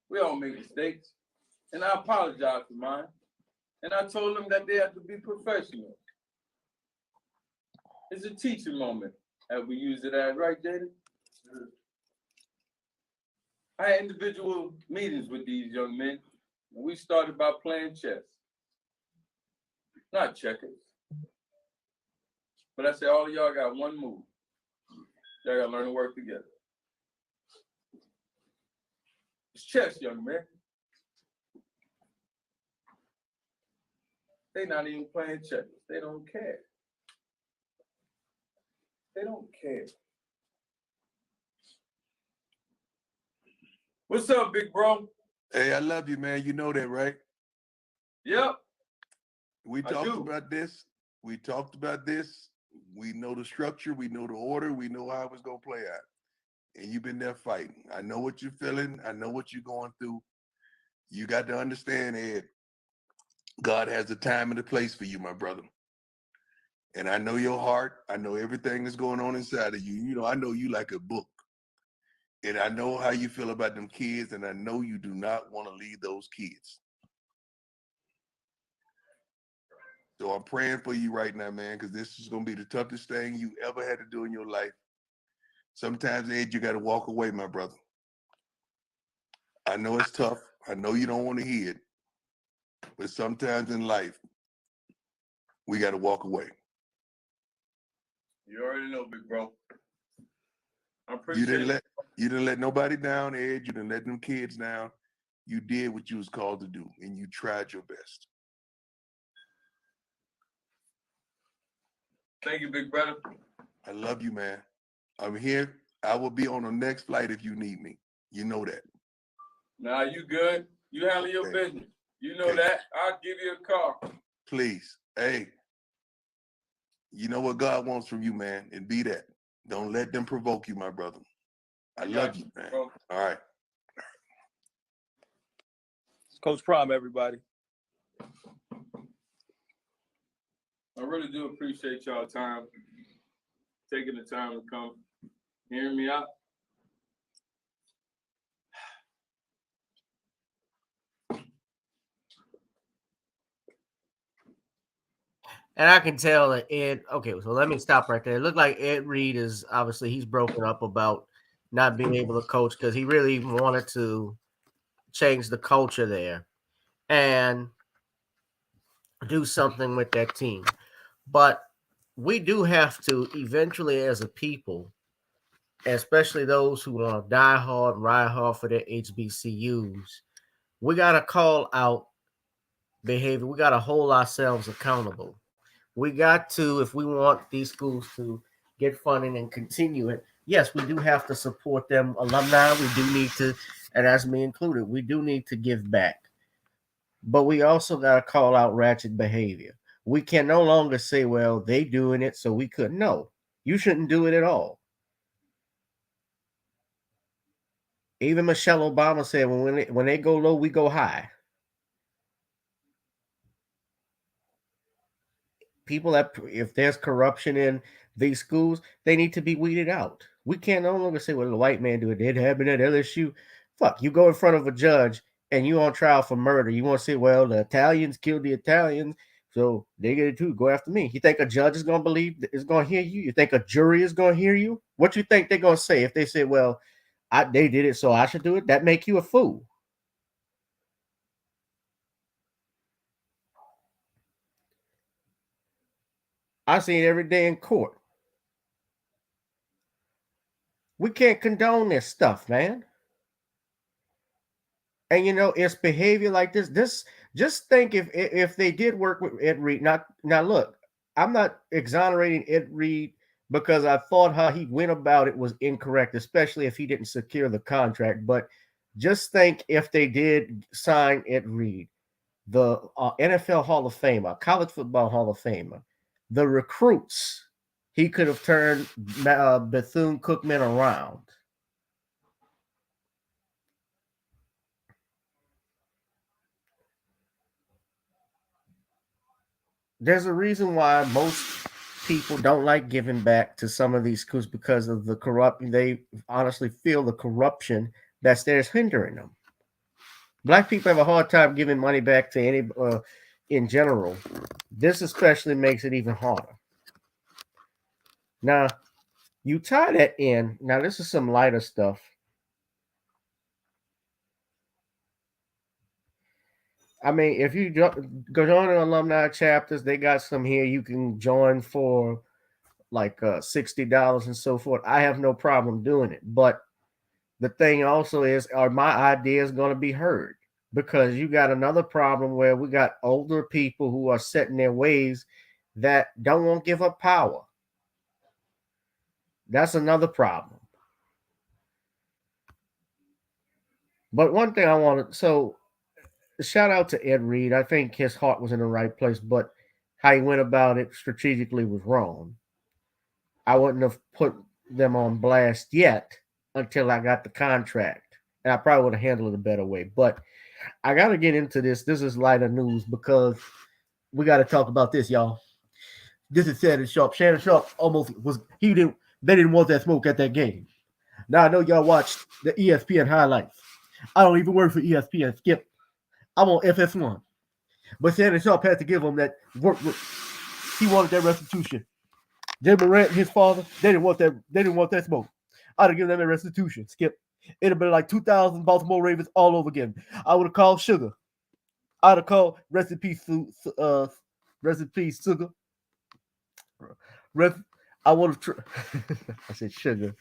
We all make mistakes. And I apologize for mine. And I told them that they have to be professional. It's a teaching moment, as we use it as, right, Jaden? I had individual meetings with these young men, and we started by playing chess. Not checkers. But I said, all of y'all got one move. Y'all gotta learn to work together. It's chess, young man. They not even playing checkers. They don't care. They don't care. What's up, big bro? Hey, I love you, man. You know that, right? Yep. We talked about this. We talked about this. We know the structure. We know the order. We know how it's going to play out. And you've been there fighting. I know what you're feeling. I know what you're going through. You got to understand, Ed, God has a time and a place for you, my brother. And I know your heart. I know everything that's going on inside of you. You know, I know you like a book. And I know how you feel about them kids, and I know you do not want to leave those kids. So I'm praying for you right now, man, because this is going to be the toughest thing you ever had to do in your life. Sometimes, Ed, you got to walk away, my brother. I know it's tough. I know you don't want to hear it. But sometimes in life, we got to walk away. You already know, big bro. I You appreciate didn't let nobody down, Ed. You didn't let them kids down. You did what you was called to do, and you tried your best. Thank you, big brother. I love you, man. I'm here. I will be on the next flight if you need me. You know that. Nah, you good. You handle your business. You know that. I'll give you a call. Please. Hey, you know what God wants from you, man, and be that. Don't let them provoke you, my brother. I love you, man. Bro. All right. Coach Prime, everybody. I really do appreciate y'all time, taking the time to come, hearing me out. And I can tell that Ed, okay, so let me stop right there. It looked like Ed Reed is obviously he's broken up about not being able to coach because he really wanted to change the culture there and do something with that team. But we do have to eventually, as a people, especially those who want to die hard, ride hard for their HBCUs, we got to call out behavior. We got to hold ourselves accountable. We got to, if we want these schools to get funding and continue it, yes, we do have to support them alumni. We do need to, and as me included, we do need to give back. But we also got to call out ratchet behavior. We can no longer say, well, they doing it, so we couldn't. No, you shouldn't do it at all. Even Michelle Obama said, when they go low, we go high. People that, if there's corruption in these schools, they need to be weeded out. We can't no longer say, well, the white man do it. It happened at LSU. Fuck, you go in front of a judge and you on trial for murder. You want to say, well, the Italians killed the Italians, so they get it too. Go after me. You think a judge is going to believe, is going to hear you? You think a jury is going to hear you? What you think they're going to say if they say, well, they did it, so I should do it? That make you a fool. I see it every day in court. We can't condone this stuff, man. And it's behavior like this. Just think if they did work with Ed Reed. Now look, I'm not exonerating Ed Reed because I thought how he went about it was incorrect, especially if he didn't secure the contract. But just think if they did sign Ed Reed, the NFL Hall of Famer, college football Hall of Famer, the recruits, he could have turned Bethune-Cookman around. There's a reason why most people don't like giving back to some of these schools because of the corruption. They honestly feel the corruption that's there's hindering them. Black people have a hard time giving money back to any in general. This especially makes it even harder. Now, you tie that in. Now, this is some lighter stuff. I mean, if you go join an alumni chapters, they got some here you can join for like $60 and so forth. I have no problem doing it. But the thing also is, are my ideas going to be heard? Because you got another problem where we got older people who are set in their ways that don't want to give up power. That's another problem. But one thing I wanted, so shout out to Ed Reed. I think his heart was in the right place, but how he went about it strategically was wrong. I wouldn't have put them on blast yet until I got the contract. And I probably would have handled it a better way. But I got to get into this. This is lighter news because we got to talk about this, y'all. This is Shannon Sharpe. Shannon Sharpe they didn't want that smoke at that game. Now I know y'all watched the ESPN highlights. I don't even work for ESPN, Skip. I'm on FS1. But Shannon Sharpe had to give him that work. He wanted that restitution. Jay Morant and his father, they didn't want that smoke. I'd have given them a restitution, Skip. It'd have been like 2,000 Baltimore Ravens all over again. I would have called Sugar. I'd have called rest in peace, Sugar. I would have. I said Sugar.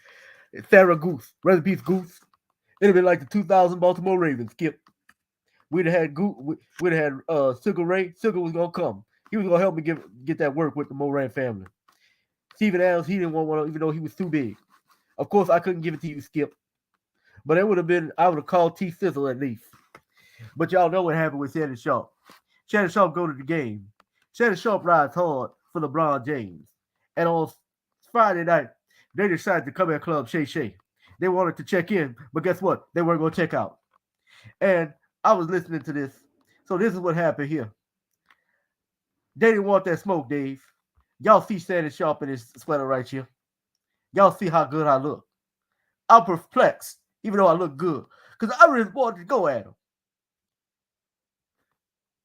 Sarah Goose. Rest in peace, Goose. It'd have been like the 2,000 Baltimore Ravens, Skip. We'd have had We'd have had Sugar Ray. Sugar was gonna come. He was gonna help me get that work with the Moran family. Steven Adams, he didn't want one, even though he was too big. Of course, I couldn't give it to you, Skip. But it would have been, I would have called T Sizzle at least. But y'all know what happened with Shannon Sharpe. Shannon Sharpe go to the game. Shannon Sharpe rides hard for LeBron James. And on Friday night, they decided to come at Club Shay Shay. They wanted to check in, but guess what? They weren't going to check out. And I was listening to this. So this is what happened here. They didn't want that smoke, Dave. Y'all see Shannon Sharpe in his sweater right here. Y'all see how good I look. I'm perplexed, even though I look good, because I really wanted to go at him.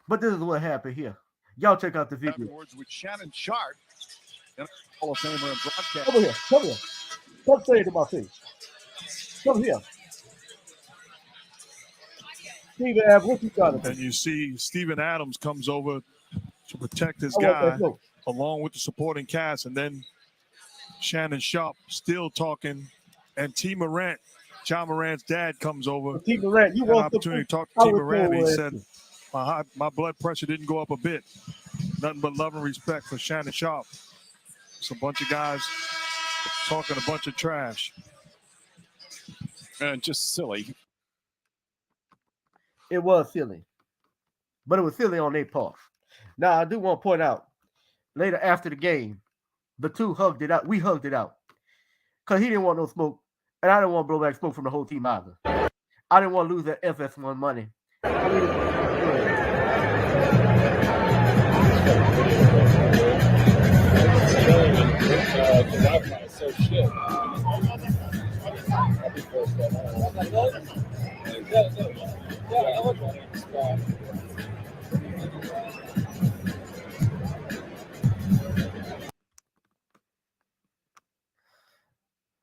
But this is what happened here. Y'all check out the video. Afterwards with Shannon Sharpe, Hall of Famer and broadcast. Come here. Come say it to my face. Come here. Steven Adams, what you got? And you see Steven Adams comes over to protect his guy along with the supporting cast. And then Shannon Sharpe still talking. And T. Morant, John Morant's dad, comes over. T. Morant, you want an opportunity to talk to T. Morant. And he said, My blood pressure didn't go up a bit. Nothing but love and respect for Shannon Sharpe. It's a bunch of guys talking a bunch of trash. And just silly. It was silly. But it was silly on their part. Now, I do want to point out, later after the game, the two hugged it out. We hugged it out. Because he didn't want no smoke. And I didn't want to blow back smoke from the whole team either. I didn't want to lose that FS1 money.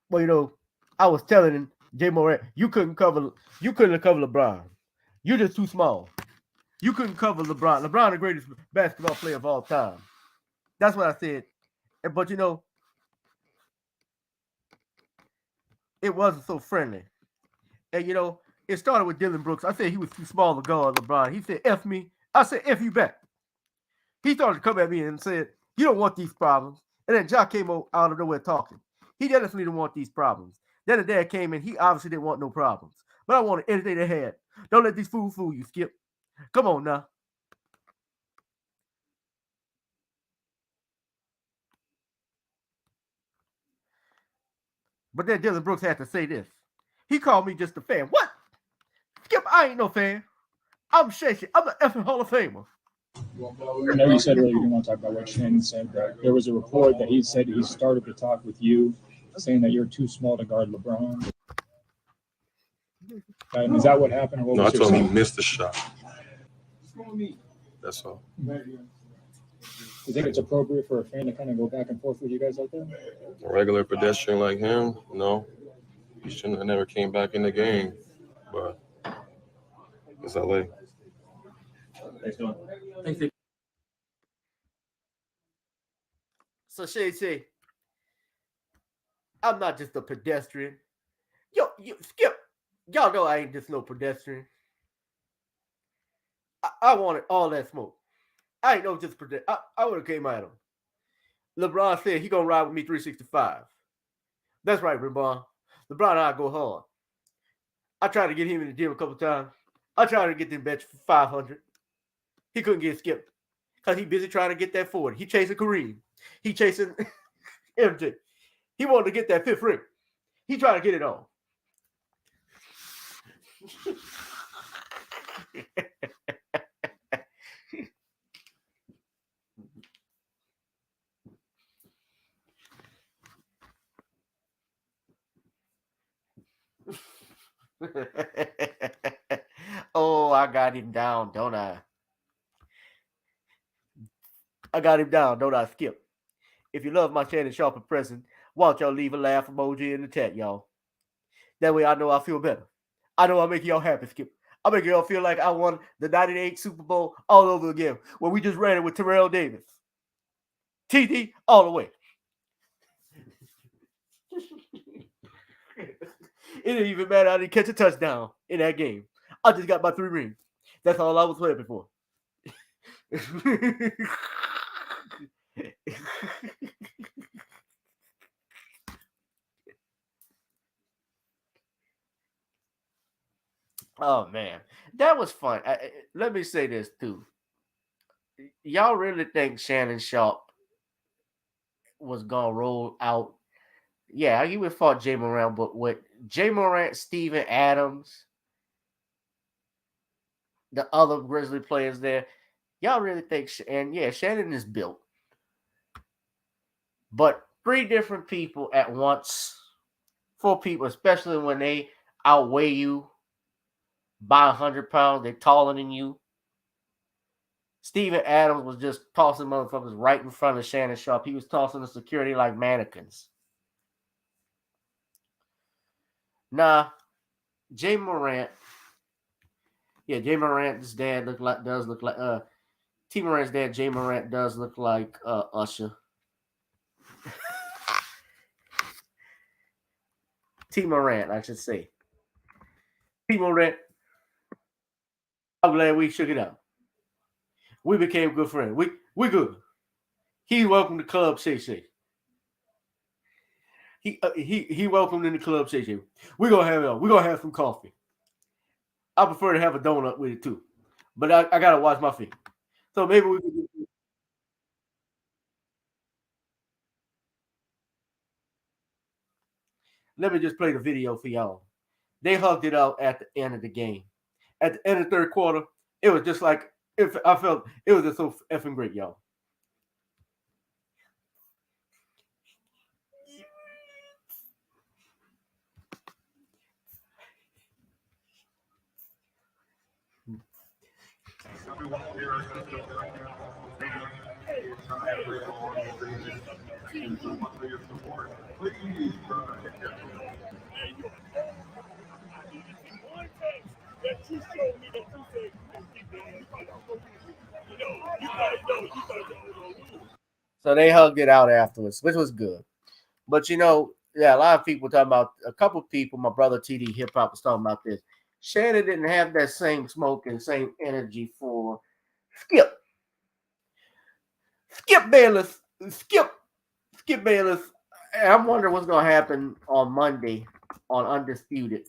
Well, you know, I was telling Jay Morant, you couldn't cover LeBron. You're just too small. You couldn't cover LeBron. LeBron, the greatest basketball player of all time. That's what I said. But you know, it wasn't so friendly. And you know, it started with Dylan Brooks. I said he was too small to guard LeBron. He said, F me. I said, F you back. He started to come at me and said, you don't want these problems. And then Jock came out of nowhere talking. He definitely didn't want these problems. Then the dad came in. He obviously didn't want no problems. But I wanted anything they had. Don't let these fools fool you, Skip. Come on now. But then Dylan Brooks had to say this. He called me just a fan. What? Skip, I ain't no fan. I'm Shay Shay. I'm an effing Hall of Famer. I know you said earlier you didn't want to talk about what Shannon said, but there was a report that he said he started to talk with you, saying that you're too small to guard LeBron. Is that what happened? Or what No, I told him he saying? missed the shot. That's all. Do you think it's appropriate for a fan to kind of go back and forth with you guys like that? A regular pedestrian like him, no. He shouldn't have never came back in the game. But it's LA. Thanks. So Shay Shay, I'm not just a pedestrian. Yo, Skip, y'all know I ain't just no pedestrian. I wanted all that smoke. I ain't no just pedestrian. I would have came at him. LeBron said he gonna ride with me 365. That's right, LeBron. LeBron and I go hard. I tried to get him in the gym a couple times. I tried to get them bench for 500. He couldn't get skipped because he busy trying to get that 40. He chasing Kareem. He chasing MJ. He wanted to get that fifth ring. He trying to get it on. Oh, I got him down, don't I? I got him down, don't I, Skip? If you love my Shannon Sharpe impression, why don't y'all leave a laugh emoji in the chat, y'all? That way I know I feel better. I know I make y'all happy, Skip. I make y'all feel like I won the 98 Super Bowl all over again, where we just ran it with Terrell Davis. TD all the way. It didn't even matter. I didn't catch a touchdown in that game. I just got my 3 rings. That's all I was hoping for. Oh, man. That was fun. Let me say this, too. Y'all really think Shannon Sharpe was going to roll out? Yeah, he would fought Jay Morant, but with Jay Morant, Steven Adams, the other Grizzly players there, y'all really think, and yeah, Shannon is built. But 3 different people at once, 4 people, especially when they outweigh you by 100 pounds, they're taller than you. Steven Adams was just tossing motherfuckers right in front of Shannon Sharpe. He was tossing the security like mannequins. Nah, Jay Morant. Yeah, Jay Morant's dad does look like T Morant's dad, Jay Morant, does look like Usher. T Morant, I should say. T Morant. I'm glad we shook it out. We became good friends. We good. He welcomed the club, Shay Shay. He welcomed in the club, Shay Shay. We're gonna have some coffee. I prefer to have a donut with it too, but I gotta watch my feet. So maybe we could. Let me just play the video for y'all. They hugged it out at the end of the game. At the end of the third quarter, it was just like if I felt it was just so effing great, y'all. So they hugged it out afterwards, which was good. But a lot of people talking about a couple of people. My brother TD Hip Hop was talking about this. Shannon didn't have that same smoke and same energy for Skip Bayless. Skip Bayless. I'm wondering what's going to happen on Monday on Undisputed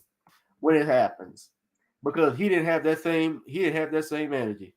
when it happens, because he didn't have that same energy.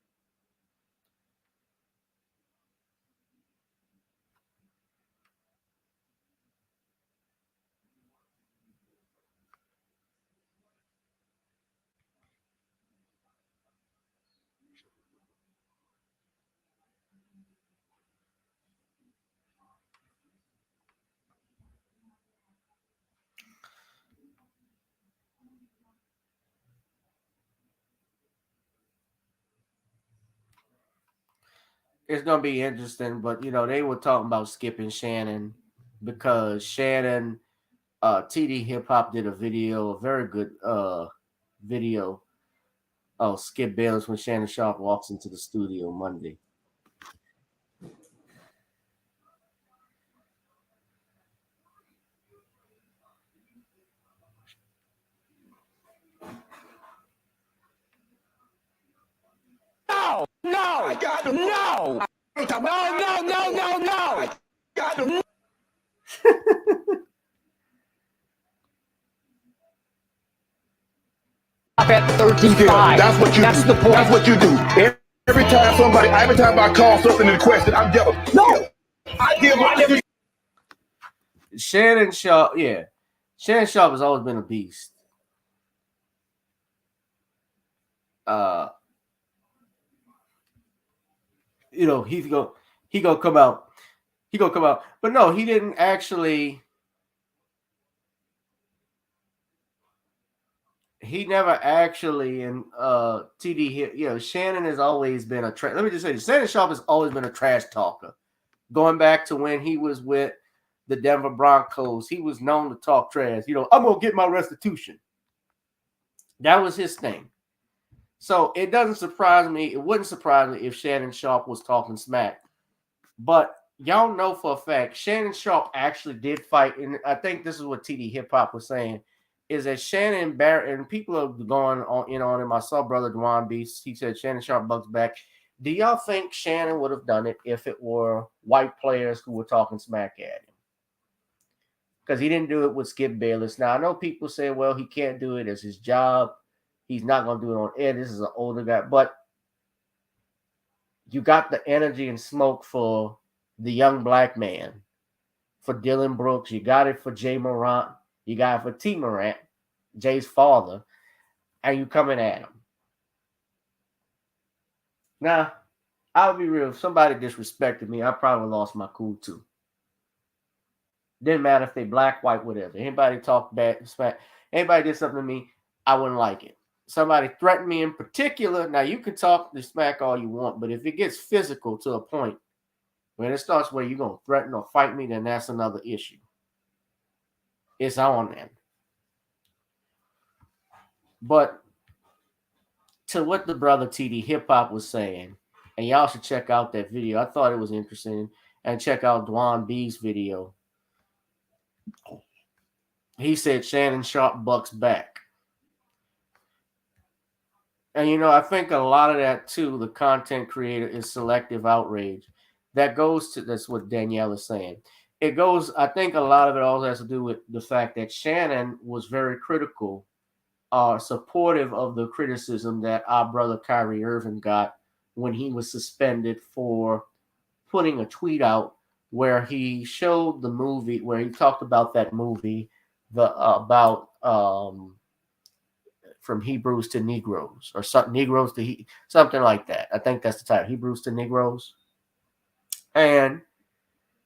It's gonna be interesting, but they were talking about skipping Shannon because Shannon, TD Hip Hop did a very good video of Skip Bayless when Shannon Sharpe walks into the studio Monday. No! I got to no! No! I got to at 35. That's what you That's do. the point. That's what you do. Every time I call something in question, I'm jealous. No! I give Shannon Sharpe, yeah. Shannon Sharpe has always been a beast. He gonna come out. He gonna come out. But no, he didn't actually. He never actually and TD here. Shannon has always been a let me just say this. Shannon Sharpe has always been a trash talker. Going back to when he was with the Denver Broncos, he was known to talk trash. I'm gonna get my restitution. That was his thing. So it doesn't surprise me. It wouldn't surprise me if Shannon Sharpe was talking smack. But y'all know for a fact, Shannon Sharpe actually did fight. And I think this is what TD Hip Hop was saying, is that Shannon Barrett, and people are going on it. My sub brother Dwan Beast, he said Shannon Sharpe bucks back. Do y'all think Shannon would have done it if it were white players who were talking smack at him? Because he didn't do it with Skip Bayless. Now, I know people say, well, he can't do it as his job. He's not going to do it on air. This is an older guy. But you got the energy and smoke for the young black man, for Dylan Brooks. You got it for Jay Morant. You got it for T. Morant, Jay's father. And you coming at him. Now, I'll be real. If somebody disrespected me, I probably lost my cool too. Didn't matter if they black, white, whatever. Anybody talk bad, smack, anybody did something to me, I wouldn't like it. Somebody threatened me in particular. Now, you can talk the smack all you want, but if it gets physical to a point, when it starts where you're going to threaten or fight me, then that's another issue. It's on then. But to what the brother TD Hip Hop was saying, and y'all should check out that video. I thought it was interesting. And check out Dwan B's video. He said Shannon Sharpe bucks back. And I think a lot of that too, the content creator is selective outrage. That goes to that's what Danielle is saying. It goes, I think a lot of it also has to do with the fact that Shannon was very critical, supportive of the criticism that our brother Kyrie Irving got when he was suspended for putting a tweet out where he showed the movie, where he talked about that movie, the about from Hebrews to Negroes, or something, Negroes to something like that. I think that's the title, Hebrews to Negroes. And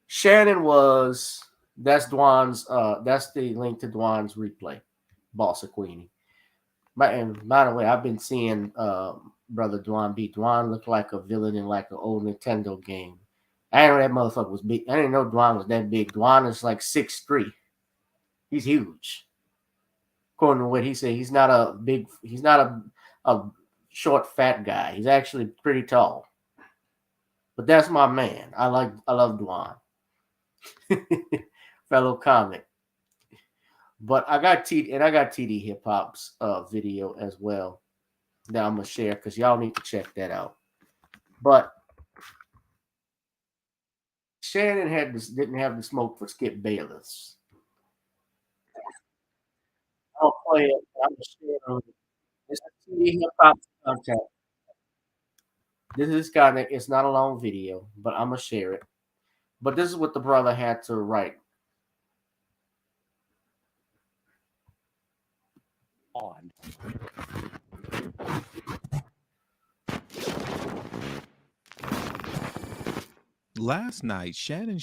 Shannon was that's Dwan's. That's the link to Dwan's replay, Boss of Queenie. And by the way, I've been seeing brother Dwan beat. Dwan looked like a villain in like an old Nintendo game. I didn't know that motherfucker was big. I didn't know Dwan was that big. Dwan is like 6'3". He's huge. According to what he said, he's not a short fat guy. He's actually pretty tall. But that's my man. I love Dwan. Fellow comic. But I got TD Hip Hop's video as well that I'm gonna share because y'all need to check that out. But Shannon didn't have the smoke for Skip Bayless. I'll play it. I'm gonna share it. This is TD Hip Hop's content. This is it's not a long video, but I'm gonna share it. But this is what the brother had to write. On. Last night, Shannon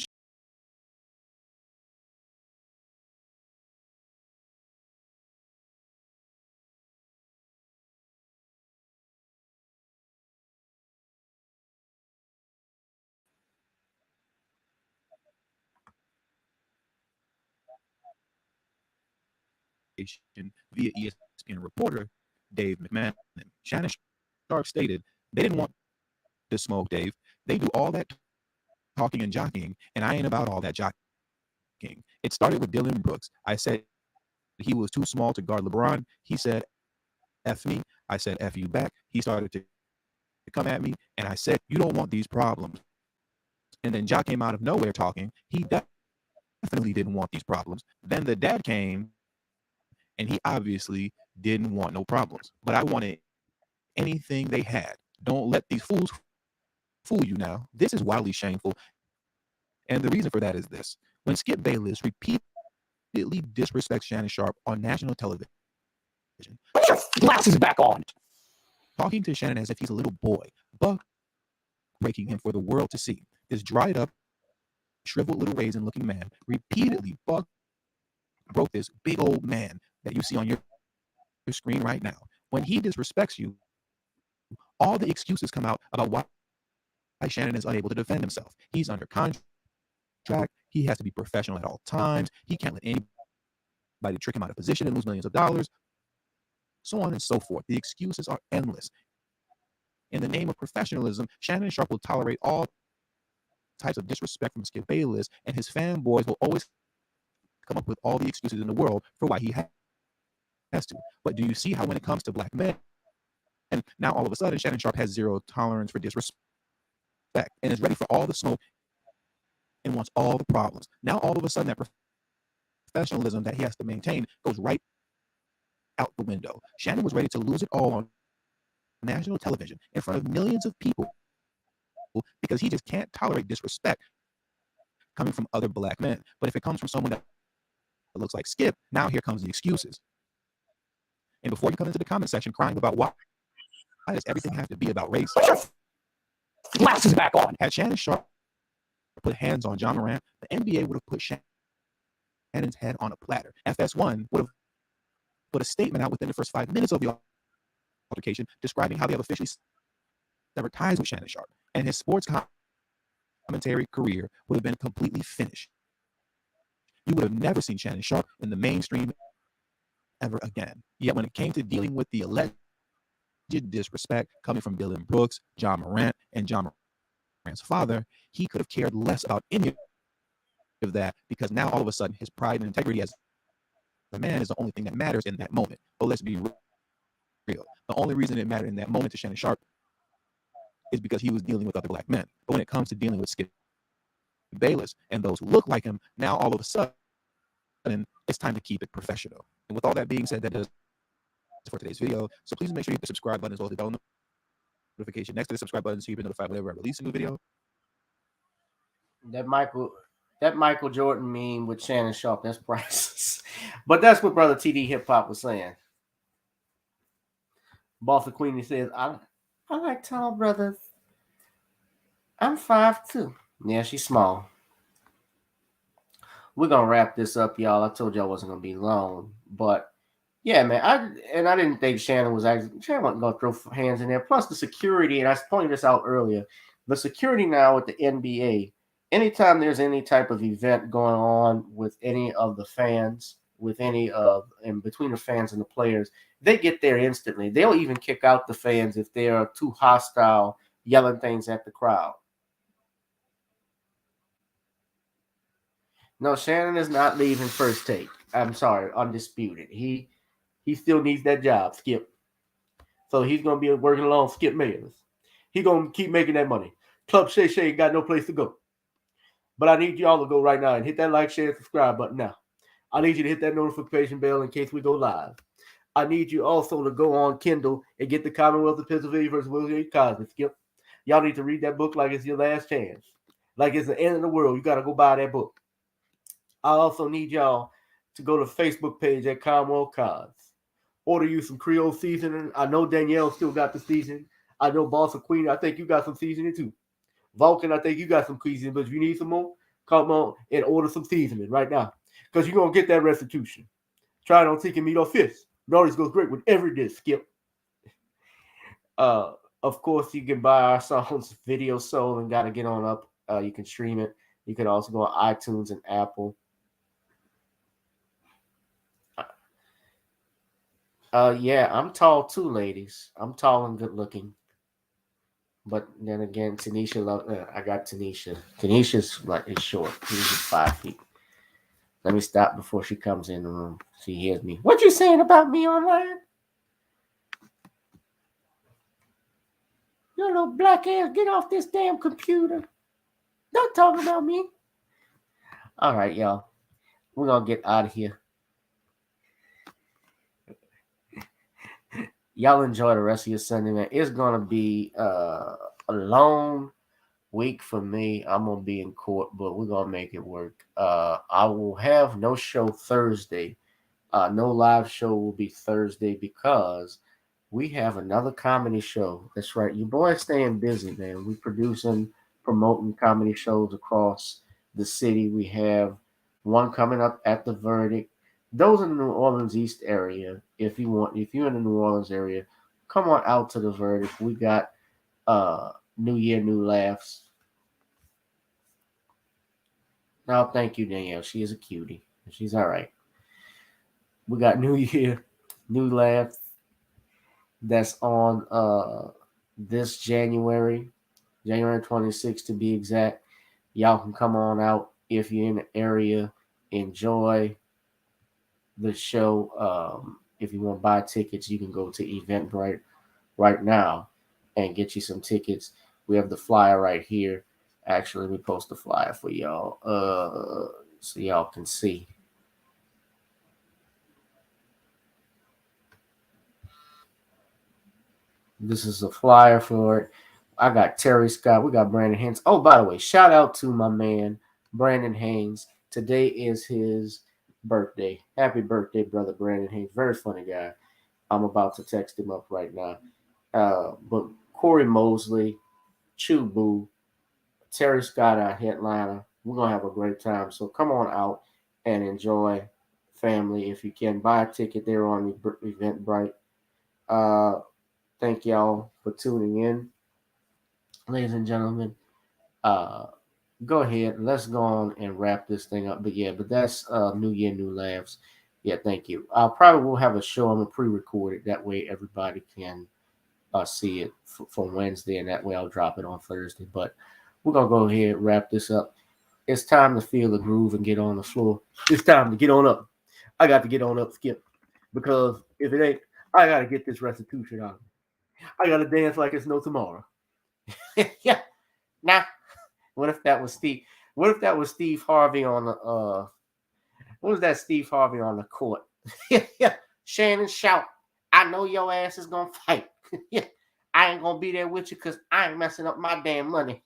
via ESPN reporter Dave McMahon. Shannon Sharpe stated they didn't want to smoke Dave. They do all that talking and jockeying, and I ain't about all that jockeying. It started with Dylan Brooks. I said he was too small to guard LeBron. He said, F me. I said, F you back. He started to come at me, and I said, you don't want these problems. And then Ja came out of nowhere talking. He definitely didn't want these problems. Then the dad came, and he obviously didn't want no problems. But I wanted anything they had. Don't let these fools fool you now. This is wildly shameful. And the reason for that is this. When Skip Bayless repeatedly disrespects Shannon Sharpe on national television, put your glasses back on. Talking to Shannon as if he's a little boy, buck breaking him for the world to see. This dried up, shriveled little raisin looking man repeatedly buck broke this big old man that you see on your screen right now. When he disrespects you, all the excuses come out about why Shannon is unable to defend himself. He's under contract. He has to be professional at all times. He can't let anybody trick him out of position and lose millions of dollars. So on and so forth. The excuses are endless. In the name of professionalism, Shannon Sharpe will tolerate all types of disrespect from Skip Bayless, and his fanboys will always come up with all the excuses in the world for why he has to. But do you see how when it comes to black men, and now all of a sudden Shannon Sharpe has zero tolerance for disrespect and is ready for all the smoke and wants all the problems. Now all of a sudden that professionalism that he has to maintain goes right out the window. Shannon was ready to lose it all on national television in front of millions of people because he just can't tolerate disrespect coming from other black men. But if it comes from someone that looks like Skip, now here comes the excuses. And before you come into the comment section crying about why does everything have to be about race, put your glasses back on. Had Shannon Sharpe put hands on John Morant, the NBA would have put Shannon's head on a platter. FS1 would have put a statement out within the first 5 minutes of the altercation describing how they have officially severed ties with Shannon Sharpe, and his sports commentary career would have been completely finished. You would have never seen Shannon Sharpe in the mainstream ever again. Yet when it came to dealing with the alleged disrespect coming from Dylan Brooks, John Morant, and John Morant's father, he could have cared less about any of that because now all of a sudden his pride and integrity as a man is the only thing that matters in that moment. But let's be real. The only reason it mattered in that moment to Shannon Sharpe is because he was dealing with other black men. But when it comes to dealing with Skip Bayless and those who look like him, now all of a sudden it's time to keep it professional. And with all that being said, that does it for today's video. So please make sure you hit the subscribe button as well as the bell notification next to the subscribe button so you'll be notified whenever I release a new video. That Michael Jordan meme with Shannon Sharpe, that's priceless. But that's what Brother TD Hip Hop was saying. Bossa Queenie says, I like tall brothers. I'm 5'2". Yeah, she's small. We're gonna wrap this up, y'all. I told y'all I wasn't gonna be long, but yeah, man. I didn't think Shannon wasn't gonna throw hands in there. Plus the security, and I pointed this out earlier. The security now at the NBA. Anytime there's any type of event going on with any of the fans, and between the fans and the players, they get there instantly. They'll even kick out the fans if they are too hostile, yelling things at the crowd. No, Shannon is not leaving First Take. I'm sorry, Undisputed. He still needs that job, Skip. So he's gonna be working along Skip Bayless. He's gonna keep making that money. Club Shay Shay ain't got no place to go. But I need y'all to go right now and hit that like, share, and subscribe button now. I need you to hit that notification bell in case we go live. I need you also to go on Kindle and get the Commonwealth of Pennsylvania versus William H. Cosby. Skip. Y'all need to read that book like it's your last chance. Like it's the end of the world. You got to go buy that book. I also need y'all to go to the Facebook page at Commonwealth Cards. Order you some Creole seasoning. I know Danielle still got the seasoning. I know Bossa Queen, I think you got some seasoning too. Vulcan, I think you got some seasoning, but if you need some more, come on and order some seasoning right now. Because you're going to get that restitution. Try it on chicken meat or fish. It always goes great with every dish, Skip. Of course, you can buy our songs, Video Soul, and Gotta Get On Up. You can stream it. You can also go on iTunes and Apple. Yeah, I'm tall too, ladies. I'm tall and good looking. But then again, Tanisha, I got Tanisha. Tanisha's is short. She's 5 feet. Let me stop before she comes in the room. She hears me. What you saying about me online? You little black ass, get off this damn computer. Don't talk about me. All right, y'all. We're going to get out of here. Y'all enjoy the rest of your Sunday, man. It's going to be a long week for me. I'm going to be in court, but we're going to make it work. I will have no show Thursday. No live show will be Thursday because we have another comedy show. That's right. Your boy's staying busy, man. We're producing, promoting comedy shows across the city. We have one coming up at the Verdict. Those in the New Orleans East area, if you're in the New Orleans area, come on out to the Verdict. We got New Year, New Laughs. Now, thank you, Danielle. She is a cutie. She's all right. We got New Year, New Laughs. That's on this January 26th to be exact. Y'all can come on out if you're in the area. Enjoy the show. If you want to buy tickets, you can go to Eventbrite right now and get you some tickets. We have the flyer right here. Actually, we post the flyer for y'all so y'all can see. This is a flyer for it. I got Terry Scott. We got Brandon Haynes. Oh, by the way, shout out to my man, Brandon Haynes. Today is his birthday. Happy birthday, brother Brandon Haynes. Very funny guy. I'm about to text him up right now. But Corey Mosley, Chew Boo, Terry Scott, our headliner. We're going to have a great time. So come on out and enjoy, family. If you can, buy a ticket there on Eventbrite. Thank y'all for tuning in. Ladies and gentlemen, go ahead. Let's go on and wrap this thing up. But that's New Year, New Laughs. Yeah, thank you. I probably will have a show. I'm going to pre-record it. That way everybody can see it for Wednesday, and that way I'll drop it on Thursday. But we're going to go ahead and wrap this up. It's time to feel the groove and get on the floor. It's time to get on up. I got to get on up, Skip, because if it ain't, I gotta get this restitution out of me. I gotta dance like it's no tomorrow. Yeah. Now, what if that was Steve? What if that was Steve Harvey on the what was that Steve Harvey on the court? Yeah. Shannon Sharpe, I know your ass is gonna fight. Yeah. I ain't gonna be there with you because I ain't messing up my damn money.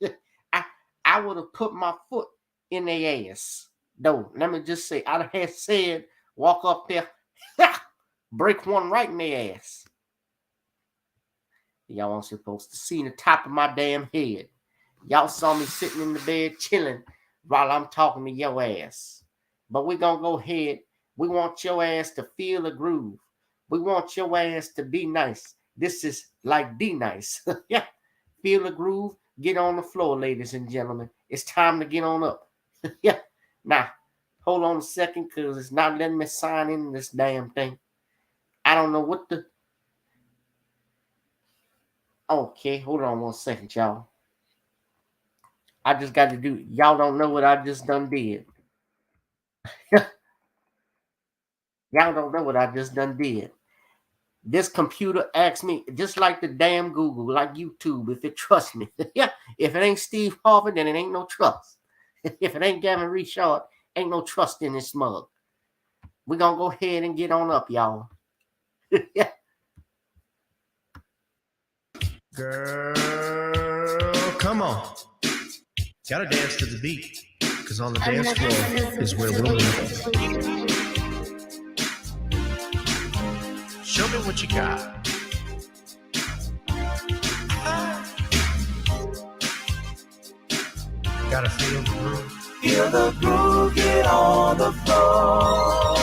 I would have put my foot in their ass. No, let me just say, I'd have said, walk up there, break one right in their ass. Y'all aren't supposed to see the top of my damn head. Y'all saw me sitting in the bed chilling while I'm talking to your ass. But we're going to go ahead. We want your ass to feel the groove. We want your ass to be nice. This is like be nice. Yeah. Feel the groove. Get on the floor, ladies and gentlemen. It's time to get on up. Yeah. Now, hold on a second because it's not letting me sign in this damn thing. I don't know what the... Okay, hold on 1 second, y'all. I just got to do... Y'all don't know what I just done did. Y'all don't know what I just done did. This computer asks me, just like the damn Google, like YouTube, if it trusts me. Yeah, if it ain't Steve Harvey, then it ain't no trust. If it ain't Gavin Richard, ain't no trust in this mug. We're going to go ahead and get on up, y'all. Yeah. Girl, come on. Gotta dance to the beat, because on the dance floor is where we'll meet. Show me what you got. Gotta feel the groove. Feel the groove, get on the floor.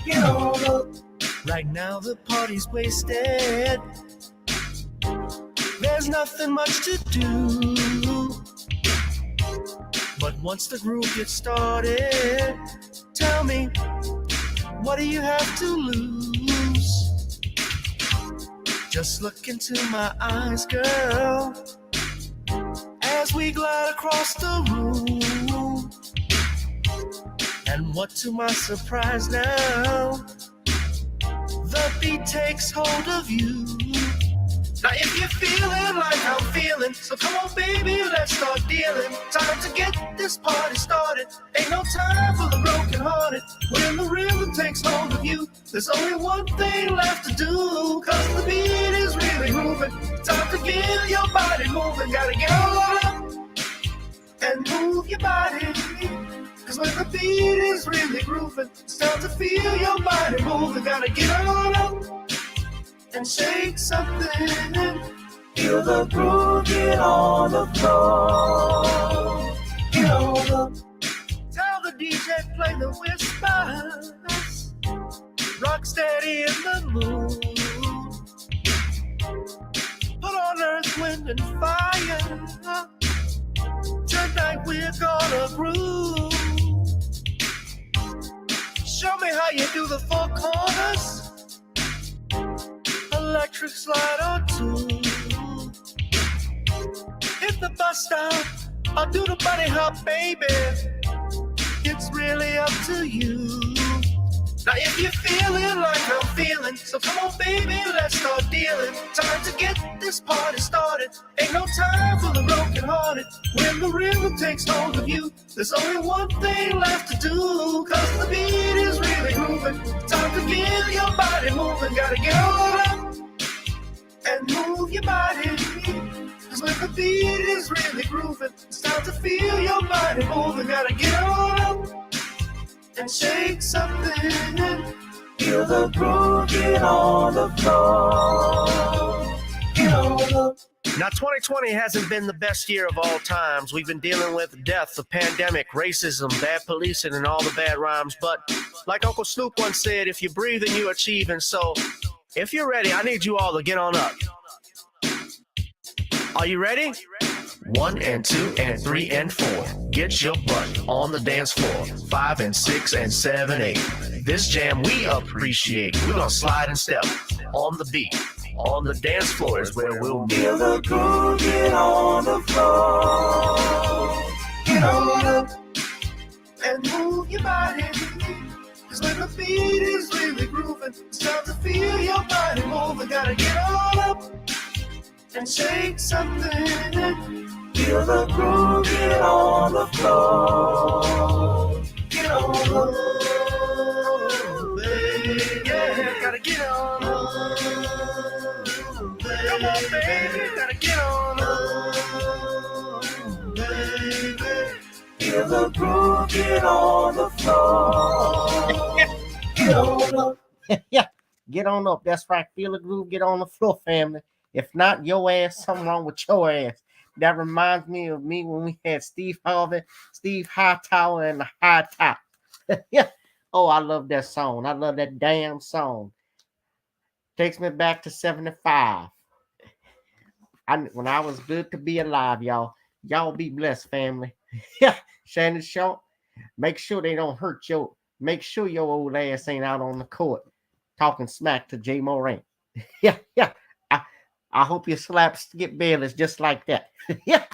Get on up. Right now the party's wasted. There's nothing much to do. But once the groove gets started, tell me, what do you have to lose? Just look into my eyes, girl, as we glide across the room. And what to my surprise now, the beat takes hold of you. Now if you're feeling like I'm feeling, so come on baby, let's start dealing. Time to get this party started. Ain't no time for the broken hearted. When the rhythm takes hold of you, there's only one thing left to do. Cause the beat is really moving. Time to get your body moving. Gotta get on up and move your body. Cause when the beat is really grooving, it's time to feel your body moving. Gotta get on up and shake something. Feel the groove, get on the floor. Get on up. Tell the DJ play the whispers. Rock steady in the mood. Put on earth, wind, and fire. Tonight we're gonna groove. Show me how you do the four corners. Electric slide or two. Hit the bus stop or do the bunny hop, baby. It's really up to you. Now if you're feeling like I'm feeling, so come on baby, let's start dealing. Time to get this party started. Ain't no time for the broken hearted. When the rhythm takes hold of you, there's only one thing left to do. Cause the beat is really grooving. Time to get your body moving. Gotta get on up and move your body. Cause when the beat is really grooving, it's time to feel your body moving. Gotta get on up and shake something. Feel the groove, get on the floor. Get on up. Now 2020 hasn't been the best year of all times. We've been dealing with death, the pandemic, racism, bad policing, and all the bad rhymes. But like Uncle Snoop once said, if you breathe and you achieve. And so if you're ready, I need you all to get on up. Are you ready? 1 and 2 and 3 and 4. Get your butt on the dance floor. 5 and 6 and 7, 8. This jam we appreciate. We're gonna slide and step on the beat. On the dance floor is where we'll be. Feel the groove, get on the floor. Get on up and move your body. Cause when the beat is really grooving. It's time to feel your body moving. Gotta get on up and shake something. Feel the groove, get on the floor. Get on the floor, baby. Yeah, gotta get on the floor, baby. Come on, baby, gotta get on the floor, baby. Feel the groove, get on the floor. Get on up. Yeah, get on up. That's right. Feel the groove, get on the floor, family. If not your ass, something wrong with your ass. That reminds me of me when we had Steve Harvey, Steve Hightower, and the High Top. Yeah. Oh, I love that song. I love that damn song. Takes me back to 75. When I was good to be alive, y'all. Y'all be blessed, family. Yeah. Shannon Sharpe, make sure they don't hurt your. Make sure your old ass ain't out on the court talking smack to Jay Morant. Yeah, yeah. I hope your slaps get Bayless just like that. Yeah.